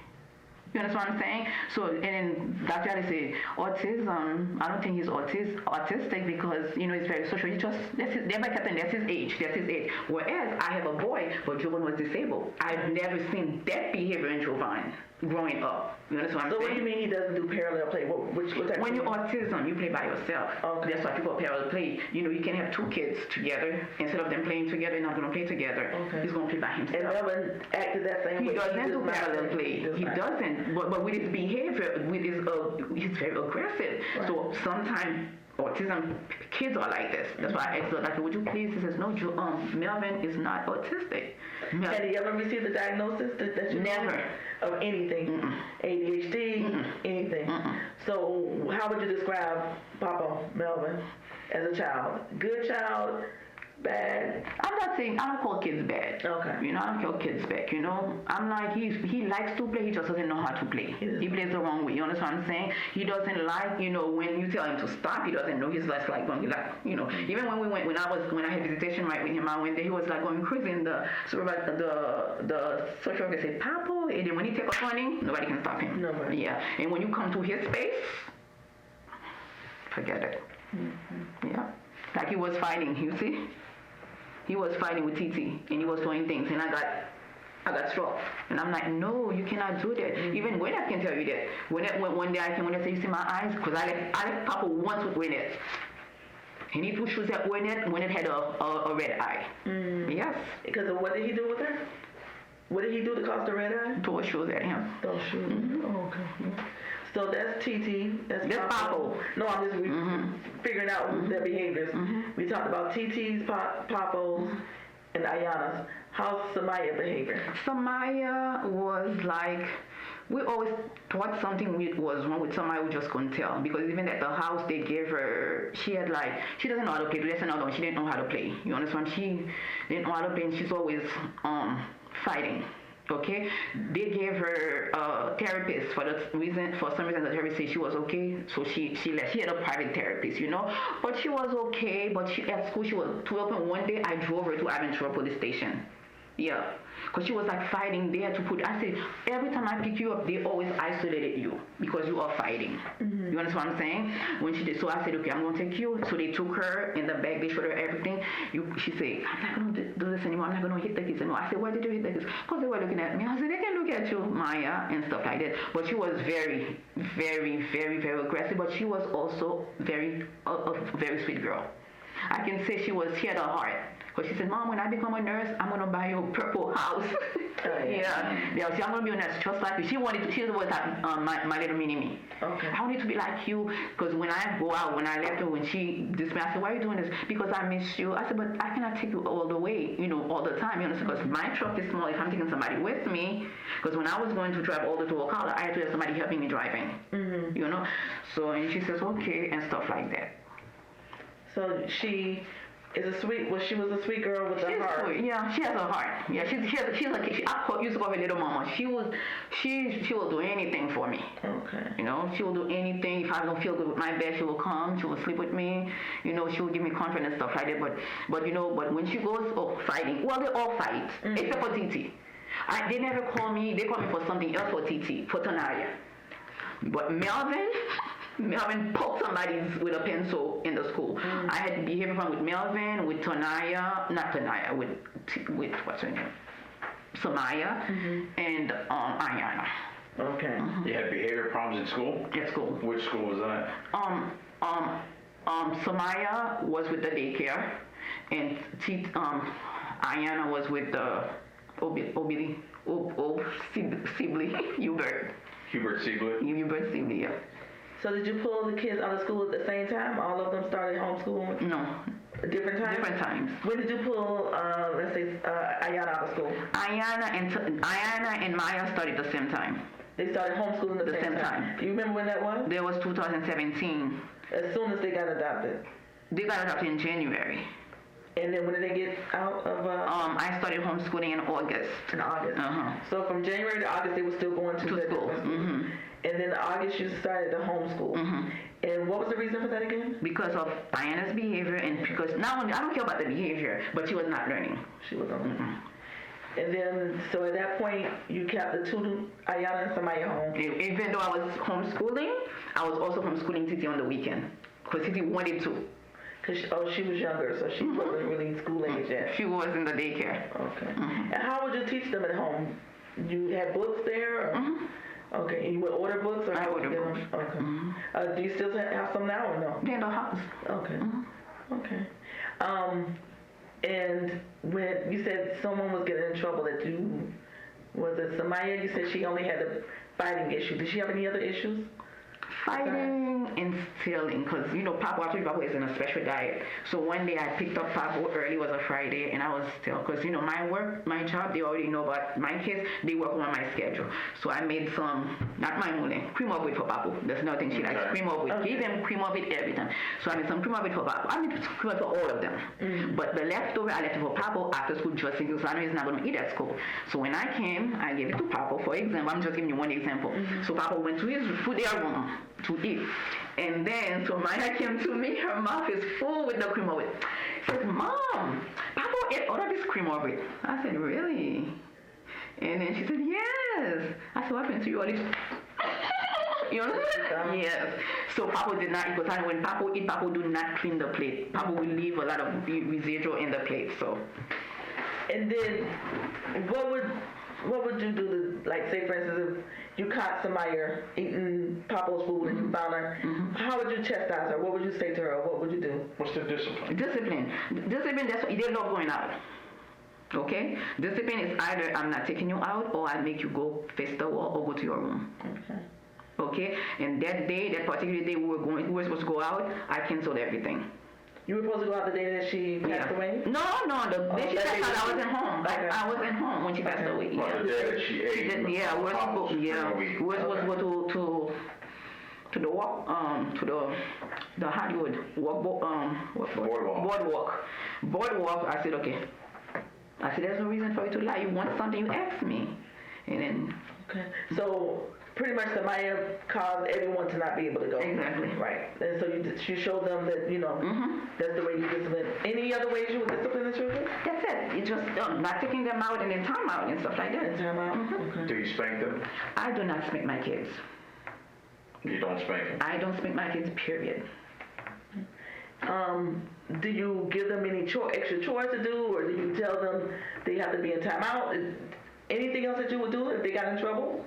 You understand what I'm saying? So, and then Dr. Alex said, autism, I don't think he's autistic because, he's very social. That's his age. Whereas I have a boy, but Javon was disabled. I've never seen that behavior in Javon growing up. You understand what I'm saying? So what do you mean he doesn't do parallel play? What type when you're autism, you play by yourself. Okay. That's why people parallel play. You can have two kids together. Instead of them playing together, they're not going to play together. Okay. He's going to play by himself. And Melvin acted that same way. He doesn't do parallel play. He doesn't. But with his behavior, he's very aggressive. Right. So sometimes autism kids are like this. That's why I asked her, like, would you please? He says, no, Melvin is not autistic. Had he ever received a diagnosis that you Never. know of anything? ADHD, anything? So how would you describe Papa Melvin as a child? Good child? Bad? I don't call kids bad. Okay. I don't call kids bad. I'm like, he likes to play, he just doesn't know how to play. He plays the wrong way. You understand what I'm saying? He doesn't like, when you tell him to stop, he doesn't know. He's just like going, even when I had visitation right with him, I went there, he was like going crazy in the social worker said, Papa, and then when he take off running, nobody can stop him. Nobody. Yeah. And when you come to his space, forget it. Yeah. Like he was fighting, you see? He was fighting with TT, and he was doing things, and I got struck. And I'm like, no, you cannot do that. Even Gwyneth can tell you that. One day I came when I said, you see my eyes? Because I left Papa once with Gwyneth. And he put shoes at Gwyneth had a red eye. Yes. Because of what did he do with her? What did he do to cause the red eye? Throw shoes at him. Throw shoes. Oh, okay. So that's TT. That's Papo. No, I'm just figuring out their behaviors. We talked about TT's, Papos, and Ayana's. How's Samaya's behavior? Samaya was like, we always thought something was wrong with Samaya, we just couldn't tell. Because even at the house, they gave her, she doesn't know how to play. That's another one. She didn't know how to play. You understand? She didn't know how to play, and she's always fighting. Okay, they gave her a therapist for some reason the therapist said she was okay, so she left. She had a private therapist, but she was okay. But at school she was too open. One day I drove her to Aventura police station. Yeah, because she was like fighting. They had to I said, every time I pick you up, they always isolated you because you are fighting. You understand what I'm saying? When she did, so I said, okay, I'm going to take you. So they took her in the bag. They showed her everything. She said, I'm not going to do this anymore. I'm not going to hit the kids anymore. I said, why did you hit the kids? Because they were looking at me. I said, they can look at you, Maya, and stuff like that. But she was very, very, very, very aggressive. But she was also a very sweet girl. I can say she had a heart. Because she said, Mom, when I become a nurse, I'm going to buy you a purple house. Yeah, I'm going to be a nurse just like you. She was like my little mini-me. Okay. I wanted to be like you. Because when I go out, when I left her, when she dismissed me, I said, why are you doing this? Because I miss you. I said, but I cannot take you all the way, all the time. Because my truck is small. If I'm taking somebody with me, because when I was going to drive all the way to Ocala, I had to have somebody helping me driving. So, and she says, okay, and stuff like that. So she was a sweet girl with a heart. Sweet. Yeah, she has a heart. Yeah, she's like, I used to call her little mama. She will do anything for me. Okay. She will do anything. If I don't feel good with my bed, she will come. She will sleep with me. She will give me comfort and stuff like that. But when she goes fighting, well, they all fight except for TT. They never call me. They call me for something else for TT, for Tania. But Melvin poked somebody with a pencil in the school. I had behavior problem with Melvin, with with what's her name? Samaya, and Ayana. Okay. You had behavior problems in school? At school. Which school was that? Samaya was with the daycare, and Ayana was with the Sibley, Hubert. Hubert Siegler? Hubert Sibley, yeah. So did you pull the kids out of school at the same time? All of them started homeschooling? No. Different times? Different times. When did you pull, let's say, Ayana out of school? Ayana and Maya started the same time. They started homeschooling at the same time. Do you remember when that was? There was 2017. As soon as they got adopted. They got adopted in January. And then when did they get out of? I started homeschooling in August. In August. Uh-huh. So from January to August, they were still going to school. Mm-hmm. And then in August, you started the homeschool. Mm-hmm. And what was the reason for that again? Because of Diana's behavior, and because not only I don't care about the behavior, but she was not learning. She was on. Mm-hmm. And then, so at that point, you kept the two, Ayana and Samaya, home. Even though I was homeschooling, I was also homeschooling Titi on the weekend because Titi wanted to. Cause she was younger, so she wasn't really school age yet. She was in the daycare. Okay. And how would you teach them at home? You had books there? Or? Okay. And you would order books? Or I order books. Okay. Do you still have some now or no? They're in the house. Okay. Okay. And when you said someone was getting in trouble, was it Samaya? You said she only had a fighting issue. Did she have any other issues? Fighting and stealing, because Papa, I told you Papa is in a special diet. So one day I picked up Papa early, it was a Friday, and I was still, because my job, they already know about my kids, they work on my schedule. So I made some, not my mole, cream of wheat for Papa. There's nothing she likes, cream of wheat. Give them cream of wheat every time. So I made some cream of wheat for Papa. I made cream of wheat for all of them. But the leftover, I left it for Papa after school just in case, so I know he's not going to eat at school. So when I came, I gave it to Papa. For example, I'm just giving you one example. So Papa went to his food room to eat. And then Samaya came to me, her mouth is full with the cream of wheat. She says, Mom, Papa ate all of this cream of wheat. I said, really? And then she said, yes. I said, what happened to you all this? You understand? Yes. So Papa did not eat, because when Papa eat, Papa do not clean the plate. Papa will leave a lot of residual in the plate. So. And then what would you do to, like, say for instance, if you caught Samaya eating Papa's food and you found her, how would you chastise her? What would you say to her? Or what would you do? What's the discipline? Discipline, that's what they love going out. Okay? Discipline is either I'm not taking you out, or I make you go face the wall or go to your room. Okay? And that particular day we were supposed to go out, I canceled everything. You were supposed to go out the day that she passed away? No, the day she passed away, I wasn't home. I wasn't home when she passed away. Well, the day that she ate. We're supposed to go to the walk, to the Hollywood boardwalk. I said, okay. I said, there's no reason for you to lie. You want something, you ask me. And then. Okay. So pretty much Samaya caused everyone to not be able to go. Exactly. Right. And so you show them that, that's the way you discipline. Any other ways you would discipline the children? That's it. You just not taking them out and then time out and stuff like that. And time out? Okay. Do you spank them? I do not spank my kids. You don't spank them? I don't spank my kids, period. Do you give them any extra chores to do, or do you tell them they have to be in timeout? Anything else that you would do if they got in trouble?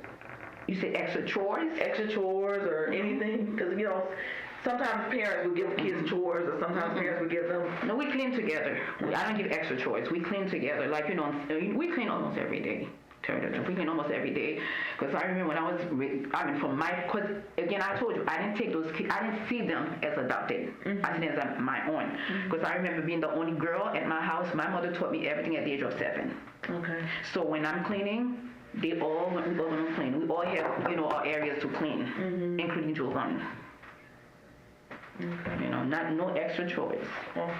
You say extra chores? Extra chores or anything? Because, sometimes parents would give kids chores, or sometimes parents would give them... No, we clean together. I don't give extra chores. We clean together. Like, we clean almost every day. We clean almost every day. Because I remember when I was, because again, I told you, I didn't take those kids, I didn't see them as adopted. I see them as my own. Because I remember being the only girl at my house. My mother taught me everything at the age of 7. Okay. So when I'm cleaning, we all going to clean. We all have, our areas to clean, including Javon. Okay. No extra chores. Okay.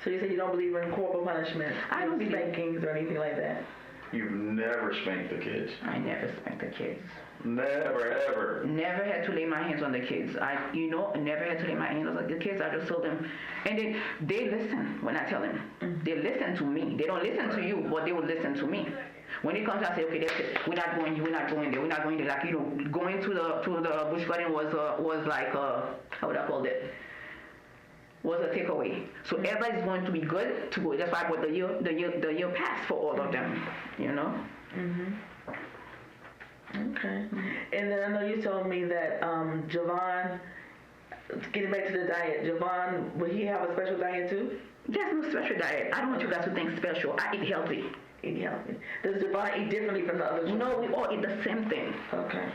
So you say you don't believe in corporal punishment? I don't believe spankings or anything like that? You've never spanked the kids? I never spanked the kids. Never, ever? Never had to lay my hands on the kids. Never had to lay my hands on the kids. I just told them. And they listen when I tell them. They listen to me. They don't listen to you, but they will listen to me. When it comes, I say, okay, that's it. We're not going there. We're not going there. We're not going there. Like, going to the bush garden was like, how would I call it? Was a takeaway. So everybody's going to be good to go. That's why I bought the year pass for all of them. Okay. And then I know you told me that Javon, getting back to the diet, Javon, will he have a special diet too? There's no special diet. I don't want you guys to think special. I eat healthy. Eat healthy. Does Javon eat differently from the other children? No, we all eat the same thing. Okay.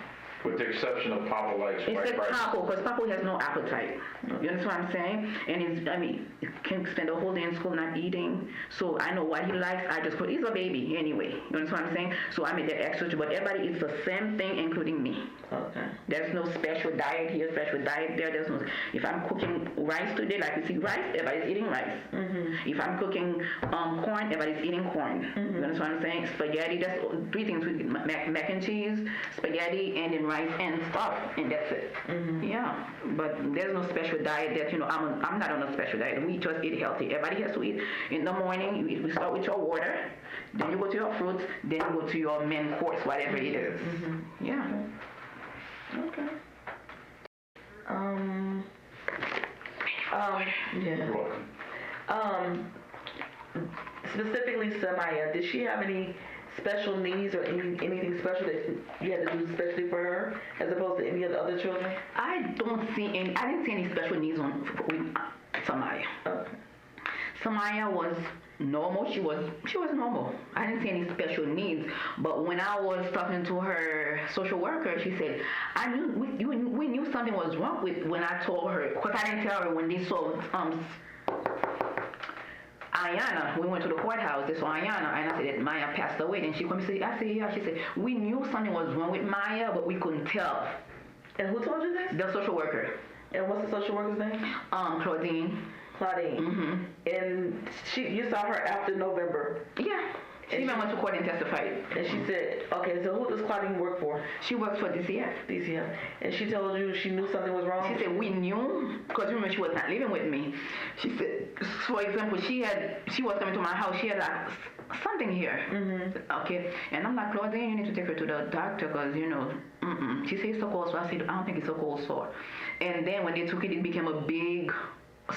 With the exception of Papa likes white Except rice. Papa, because Papa has no appetite. You understand what I'm saying? And he can spend the whole day in school not eating. So I know what he likes. I just put, he's a baby anyway. You understand what I'm saying? So I made that extra, but everybody eats the same thing, including me. Okay. There's no special diet here, special diet there. There's no. If I'm cooking rice today, like you see rice, everybody's eating rice. Mm-hmm. If I'm cooking corn, everybody's eating corn. Mm-hmm. You understand what I'm saying? Spaghetti. That's 3 things we mac and cheese, spaghetti, and then rice and stuff, and that's it. Mm-hmm. Yeah, but there's no special diet that I'm not on a special diet. We just eat healthy. Everybody has to eat. In the morning, we start with your water, then you go to your fruits, then you go to your main course, whatever it is. Mm-hmm. Yeah. Okay. Specifically Samaya, did she have any special needs or anything special that you had to do especially for her as opposed to any of the other children? I didn't see any special needs with Samaya. Okay. Samaya was normal. She was normal. I didn't see any special needs. But when I was talking to her social worker, she said, we knew something was wrong with when I told her, because I didn't tell her when they saw Ayana. We went to the courthouse. They saw Ayana, and I said that Maya passed away. And she called me and said, I said, yeah. She said, we knew something was wrong with Maya, but we couldn't tell. And who told you this? The social worker. And what's the social worker's name? Claudine. Mm-hmm. And you saw her after November. Yeah. She even went to court and testified. And she said, okay, so who does Claudine work for? She works for DCF. DCF. And she told you she knew something was wrong? She said, we knew, because remember she was not living with me. She said, for example, she was coming to my house, she had like something here. Mm-hmm. Okay. And I'm like, Claudine, you need to take her to the doctor because, She said, it's a cold sore. I said, I don't think it's a cold sore. And then when they took it, it became a big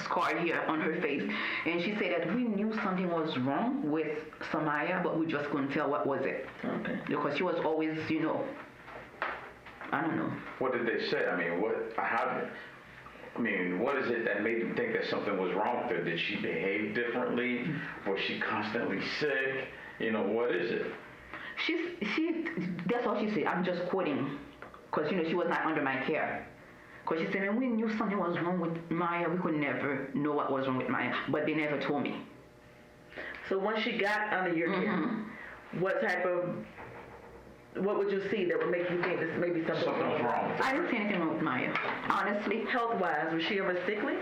scar here on her face, and she said that we knew something was wrong with Samaya, but we just couldn't tell what was it. Okay. Because she was always, I don't know. What did they say? I mean, what is it that made them think that something was wrong with her? Did she behave differently? Was she constantly sick? What is it? That's all she said. I'm just quoting, because she was not under my care. Because she said, man, we knew something was wrong with Maya. We could never know what was wrong with Maya, but they never told me. So once she got under your care, what would you see that would make you think this maybe something was wrong? I didn't see anything wrong with Maya, honestly. Health-wise, was she ever sickly?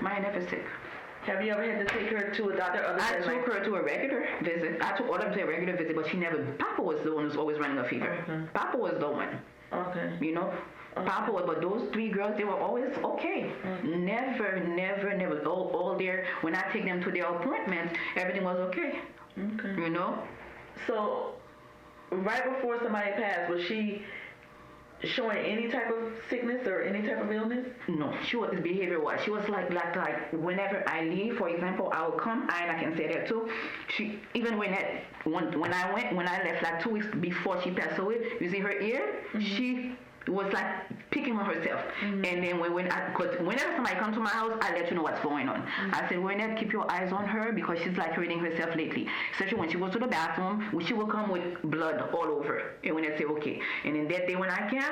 Maya never sick. Have you ever had to take her to a doctor? I took her to a regular visit. I took all of them to a regular visit, but she never. Papa was the one who's always running a fever. Mm-hmm. Papa was the one. Okay. Papa was, but those 3 girls, they were always okay. Mm-hmm. Never. All their, when I take them to their appointments, everything was okay. Okay. So, right before somebody passed, was she showing any type of sickness or any type of illness? No, she was behavior-wise. She was like whenever I leave, for example, I will come, and I can say that too. She even when I left like 2 weeks before she passed away, you see her ear, mm-hmm. She was like picking on herself. Mm-hmm. And then because whenever somebody comes to my house, I let you know what's going on. Mm-hmm. I said, Renette, keep your eyes on her because she's like hurting herself lately. Especially when she goes to the bathroom, she will come with blood all over. And when I say, okay. And then that day when I came,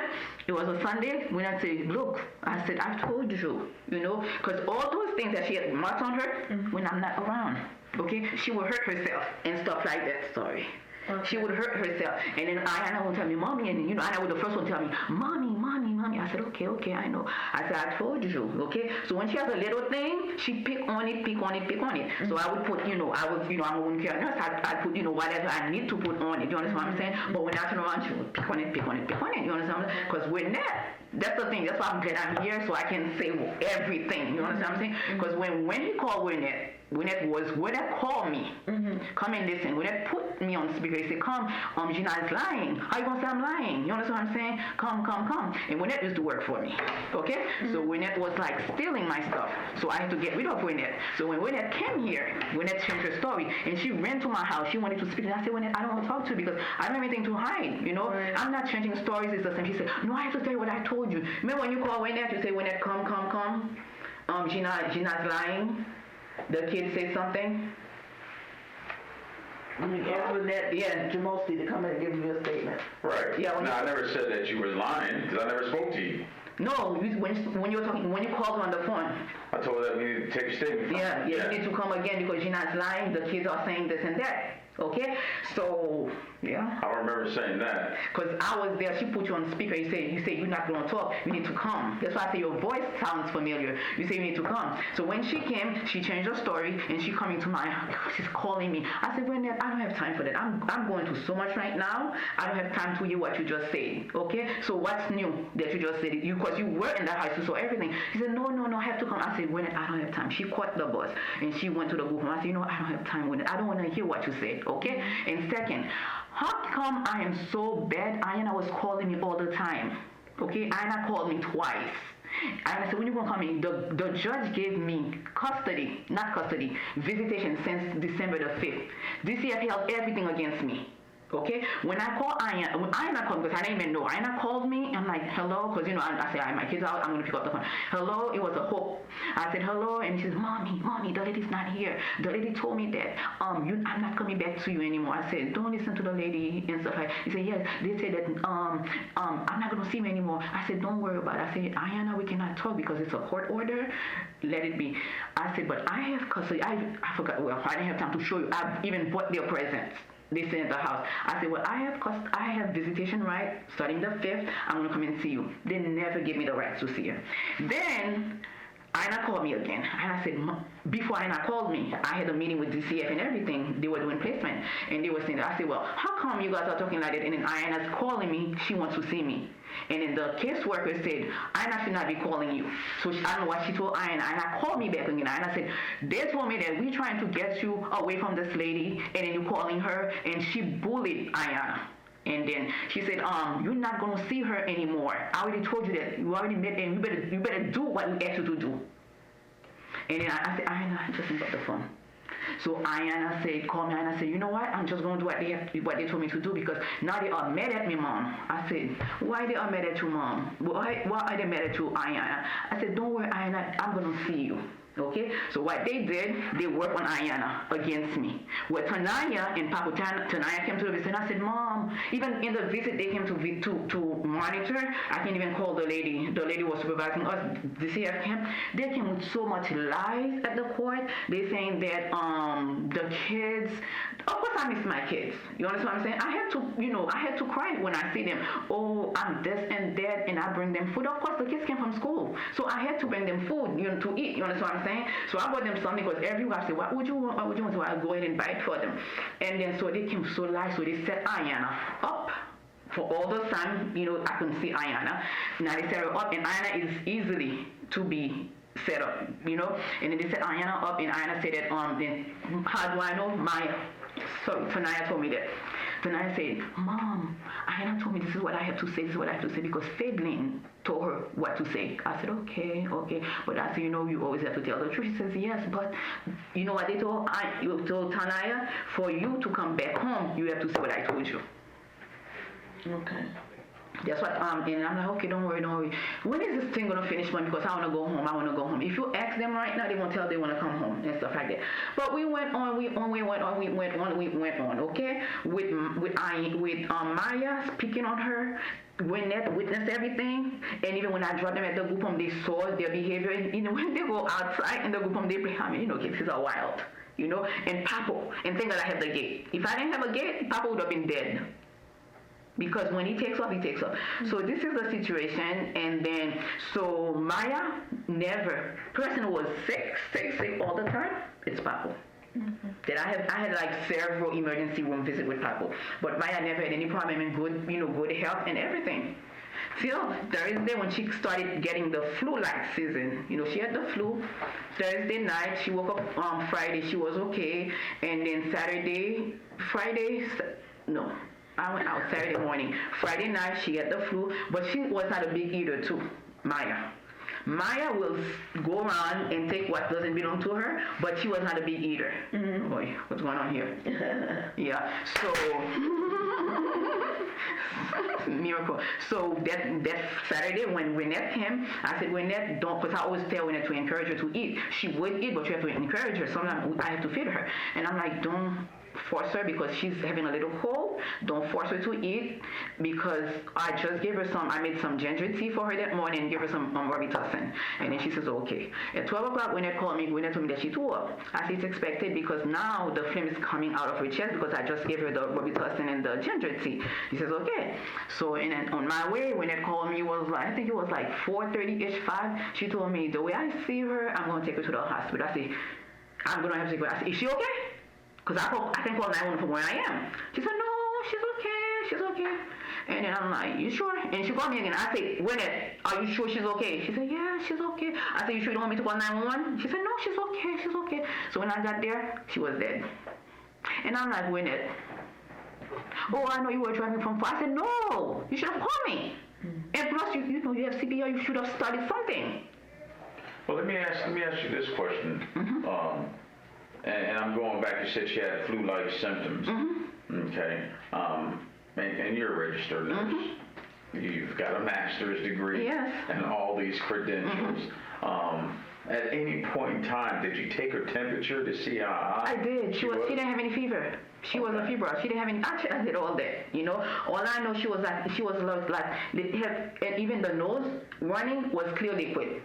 it was a Sunday, when I say, look, I said, I told you, because all those things that she had marks on her, mm-hmm. when I'm not around, okay, she will hurt herself and stuff like that. Sorry. Okay. She would hurt herself, and then Ayana would tell me, Mommy, and Ayana was the first one to tell me, Mommy. I said, okay, I know. I said, I told you, okay. So when she has a little thing, she pick on it. Mm-hmm. So I would put, I'm a wound care nurse. I'd put, whatever I need to put on it. You understand what I'm saying? Mm-hmm. But when I turn around, she would pick on it. You understand? Because we're not. That's the thing. That's why I'm glad I'm here, so I can say everything. You understand what I'm saying? Because when he called Wynette called me. Mm-hmm. Come and listen. Wynette put me on speaker. He said, come, Gina is lying. How you gonna say I'm lying? You understand what I'm saying? Come. And Wynette used to work for me. Okay? Mm-hmm. So Wynette was like stealing my stuff. So I had to get rid of Wynette. So when Wynette came here, Wynette changed her story and she ran to my house. She wanted to speak. And I said, Wynette, I don't want to talk to you because I don't have anything to hide. Right. I'm not changing stories. It's the same. She said, no, I have to tell you what I told you. Remember when you call Wynette, you say, Wynette, come. Gina's lying. the kid say something. You asked Lynette Jamosi to come in and give you a statement. Right. Yeah, No, I never said that you were lying because I never spoke to you. No, when you called her on the phone. I told her that we need to take a statement. Yeah, you need to come again because Gina's lying. The kids are saying this and that. Okay, so yeah. I don't remember saying that. Because I was there, she put you on speaker. You say you're not gonna talk. You need to come. That's why I say your voice sounds familiar. You say you need to come. So when she came, she changed her story and she coming to she's calling me. I said, Brenda, I don't have time for that. I'm going through so much right now. I don't have time to hear what you just said. Okay, so what's new that you just said? Because you were in that house, you saw everything. She said, no, I have to come. I said, Brenda, I don't have time. She caught the bus and she went to the group home. I said, I don't have time with it. I don't want to hear what you said. Okay, and second, how come I am so bad? Ayana was calling me all the time. Okay, Ayana called me twice. And I said, when you gonna come in? The judge gave me visitation since December the 5th. DCF held everything against me. Okay, when I call Ayana called because I didn't even know. Ayana called me. I'm like, hello, because I said, my kids out. I'm gonna pick up the phone. Hello, it was a hope. I said hello, and she says, mommy, the lady's not here. The lady told me that I'm not coming back to you anymore. I said, don't listen to the lady and stuff like. He said, yes, they said that I'm not gonna see you anymore. I said, don't worry about it. I said, Ayana, we cannot talk because it's a court order. Let it be. I said, but I have custody. I forgot. Well, I didn't have time to show you. I've even bought their presents. They stay at the house. I said, well, I have visitation right starting the 5th. I'm going to come and see you. They never gave me the right to see her. Then Ina called me again. And I said, before Ina called me, I had a meeting with DCF and everything. They were doing placement. And they were saying that. I said, well, how come you guys are talking like that? And then Ina's calling me. She wants to see me. And then the caseworker said, Ina should not be calling you. So I don't know what she told Ina. Ina called me back again. Ina said, they told me that we're trying to get you away from this lady. And then you're calling her. And she bullied Ina. And then she said, you're not going to see her anymore. I already told you that. You already met and you better do what we asked you to do. And then I said, Ina, just hang up the phone. So Ayana said, call me, and I said, you know what? I'm just going to do what they told me to do because now they are mad at me, Mom. I said, why they are mad at you, Mom? Why are they mad at you, Ayana? I said, don't worry, Ayana, I'm going to see you. Okay, so what they did, they worked on Ayana against me. Well, Tanaya and Papa Tanaya came to the visit, and I said, Mom, even in the visit, they came to monitor. I can't even call the lady. The lady was supervising us. The CF came. They came with so much lies at the court. They saying that the kids. Of course, I miss my kids. You understand what I'm saying? I had to cry when I see them. Oh, I'm this and that, and I bring them food. Of course, the kids came from school, so I had to bring them food, to eat. You understand what I'm saying? So I bought them something because every week I said, what would you want? What would you want? So I go ahead and buy it for them. And then so they came so light, so they set Ayana up. For all the time, I couldn't see Ayana. Now they set her up, and Ayana is easily to be set up, And then they set Ayana up, and Ayana said that, then how do I know? Maya. So Tanaya told me that. Tanaya said, Mom, Ayana told me this is what I have to say, because Fabelin told her what to say. I said, okay. But I said, you always have to tell the truth. She says, yes, but you know what they told Tanaya? For you to come back home, you have to say what I told you. Okay. That's what, and I'm like, okay, don't worry. When is this thing gonna finish, Mom? Because I wanna go home. If you ask them right now, they won't tell they wanna come home and stuff like that. But we went on, okay? With Maya speaking on her, witnessed everything, and even when I dropped them at the group home, they saw their behavior, and when they go outside in the group home, they bring, kids are wild, and Papa, and thank God I have the gate. If I didn't have a gate, Papa would have been dead. Because when he takes off, he takes off. So this is the situation, and then, so Maya person who was sick all the time, it's Papa. Mm-hmm. That I had like several emergency room visits with Papa, but Maya never had any problem in good health and everything. Till Thursday when she started getting the flu-like season, she had the flu. Thursday night, she woke up on Friday, she was okay, and then I went out Saturday morning. Friday night, she had the flu, but she was not a big eater too, Maya. Maya will go around and take what doesn't belong to her, but she was not a big eater. Mm-hmm. Boy, what's going on here? Yeah, so miracle. So that Saturday when Wynette came, I said, Wynette, don't, because I always tell Wynette to encourage her to eat. She would eat, but you have to encourage her. Sometimes I have to feed her. And I'm like, don't force her because she's having a little cold. Don't force her to eat because I just gave her I made some ginger tea for her that morning and gave her some Robitussin. And then she says, okay. At 12 o'clock, Wynette called me. Wynette told me that she threw up. I said, it's expected because now the phlegm is coming out of her chest because I just gave her the Robitussin and the ginger tea. She says, okay. So, and then on my way, Wynette called me, I think it was like 4:30-ish, 5. She told me, the way I see her, I'm going to take her to the hospital. I said, I'm going to have to take her. I said, is she okay? Because I can call 911 from where I am. She said, no, she's okay. And then I'm like, you sure? And she called me again. I said, Wynette, are you sure she's okay? She said, yeah, she's okay. I said, you sure you don't want me to call 911? She said, no, she's okay. So when I got there, she was dead. And I'm like, Wynette, oh, I know you were driving from far. I said, no, you should have called me. And plus, you know, you have CPR, you should have started something. Well, let me ask you this question. And I'm going back, you said she had flu-like symptoms. Okay. And you're a registered nurse. You've got a master's degree. Yes. And all these credentials. At any point in time, did you take her temperature to see how high? I did. She didn't have any fever. She was a fever. She didn't have any. Actually, I did all that. You know, all I know, she was like, and even the nose running was clear liquid.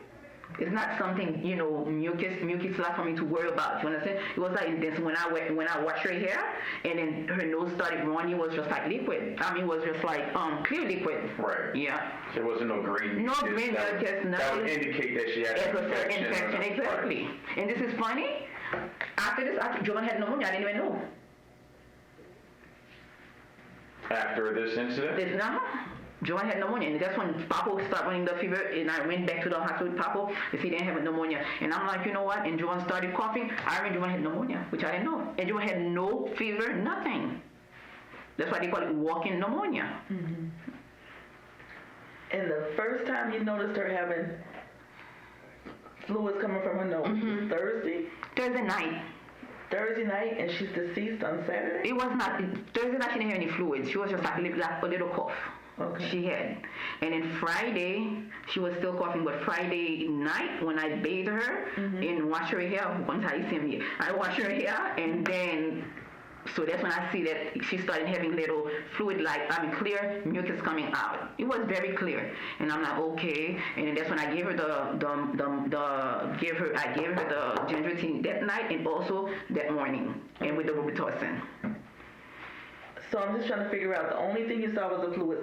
It's not something, you know, mucus like for me to worry about. You understand? It was like this when I washed her hair and then her nose started running. It was just like liquid. I mean, it was just like clear liquid. Right. Yeah. There wasn't no green. No green mucus. That would indicate that she had an infection. Exactly. Right. And this is funny. After Javon had pneumonia. I didn't even know. After this incident? Javon had pneumonia, and that's when Papa started running the fever, and I went back to the hospital with Papa to see he didn't have pneumonia. And I'm like, you know what? And Javon started coughing. I remember Javon had pneumonia, which I didn't know. And Javon had no fever, nothing. That's why they call it walking pneumonia. And the first time you noticed her having fluids coming from her nose was Thursday? Thursday night. Thursday night, and she's deceased on Saturday? It was not. Thursday night, she didn't have any fluids. She was just like a little cough. Okay. She had. And then Friday, she was still coughing, but Friday night when I bathed her and washed her hair, one time you see me, I washed her hair, and then, so that's when I see that she started having little fluid, clear mucus coming out. It was very clear. And I'm like, okay. And then that's when I gave her I gave her the ginger tea that night and also that morning, and with the Robitussin. So I'm just trying to figure out, the only thing you saw was the fluid.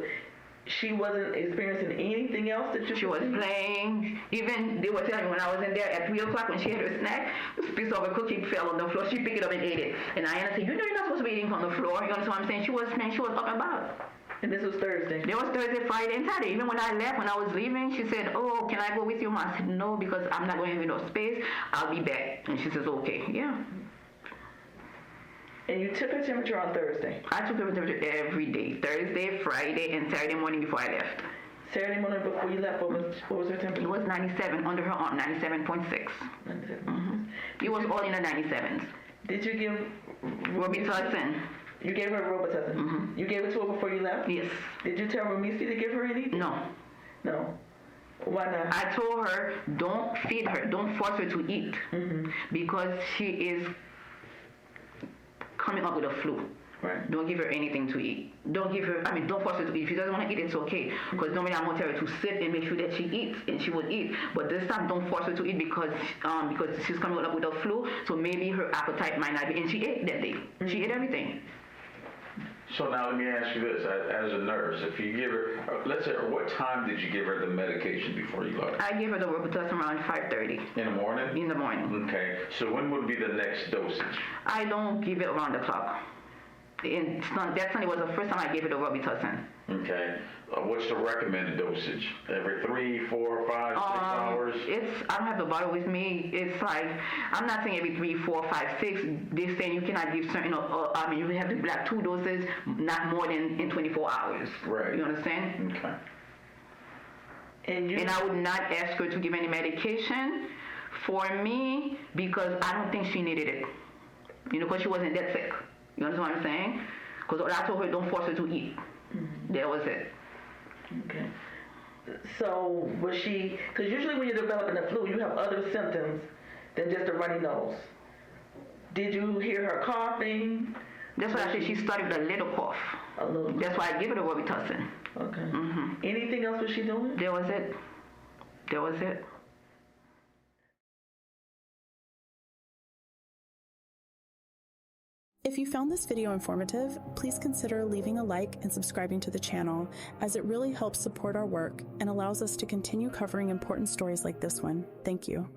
She wasn't experiencing anything else that you She was playing. Even they were telling me when I was in there at 3 o'clock when she had her snack, this piece of a cookie fell on the floor. She picked it up and ate it. And I said, you know you're not supposed to be eating from the floor. You understand what I'm saying? She was up and about. And this was Thursday? There was Thursday, Friday, and Saturday. Even when I left, when I was leaving, she said, oh, can I go with you? I said, no, because I'm not going to have enough space. I'll be back. And she says, okay, yeah. And you took her temperature on Thursday? I took her temperature every day. Thursday, Friday, and Saturday morning before I left. Saturday morning before you left, what was her temperature? It was 97 under her arm, 97.6. It was all in the 97s. Did you give Robitussin? You gave her Robitussin? You gave it to her before you left? Yes. Did you tell Ramisi to give her anything? No. No. Why not? I told her, don't feed her, don't force her to eat, because she is coming up with a flu. Right. Don't give her anything to eat. Don't force her to eat. If she doesn't want to eat, it's okay. Because normally I'm going to tell her to sit and make sure that she eats, and she would eat. But this time, don't force her to eat because she's coming up with a flu, so maybe her appetite might not be. And she ate that day. She ate everything. So now let me ask you this, as a nurse, if you give her, let's say, what time did you give her the medication before you left? I gave her the Robitussin around 5:30. In the morning? In the morning. Okay, so when would be the next dosage? I don't give it around the clock. That Sunday was the first time I gave her the Robitussin. Okay, what's the recommended dosage? Every 3, 4, 5, 6 hours? I don't have the bottle with me. It's like, I'm not saying every 3, 4, 5, 6. They're saying you cannot give certain, you have to be like 2 doses, not more than in 24 hours. Right. You understand? Okay. And I would not ask her to give any medication for me because I don't think she needed it. Because she wasn't that sick. You understand what I'm saying? Because I told her, don't force her to eat. That was it. Okay. So was she, because usually when you're developing the flu, you have other symptoms than just a runny nose. Did you hear her coughing? That's why I said she started with a little cough. A little. That's why I give her the Robitussin. Okay. Mm-hmm. Anything else was she doing? That was it. That was it. If you found this video informative, please consider leaving a like and subscribing to the channel, as it really helps support our work and allows us to continue covering important stories like this one. Thank you.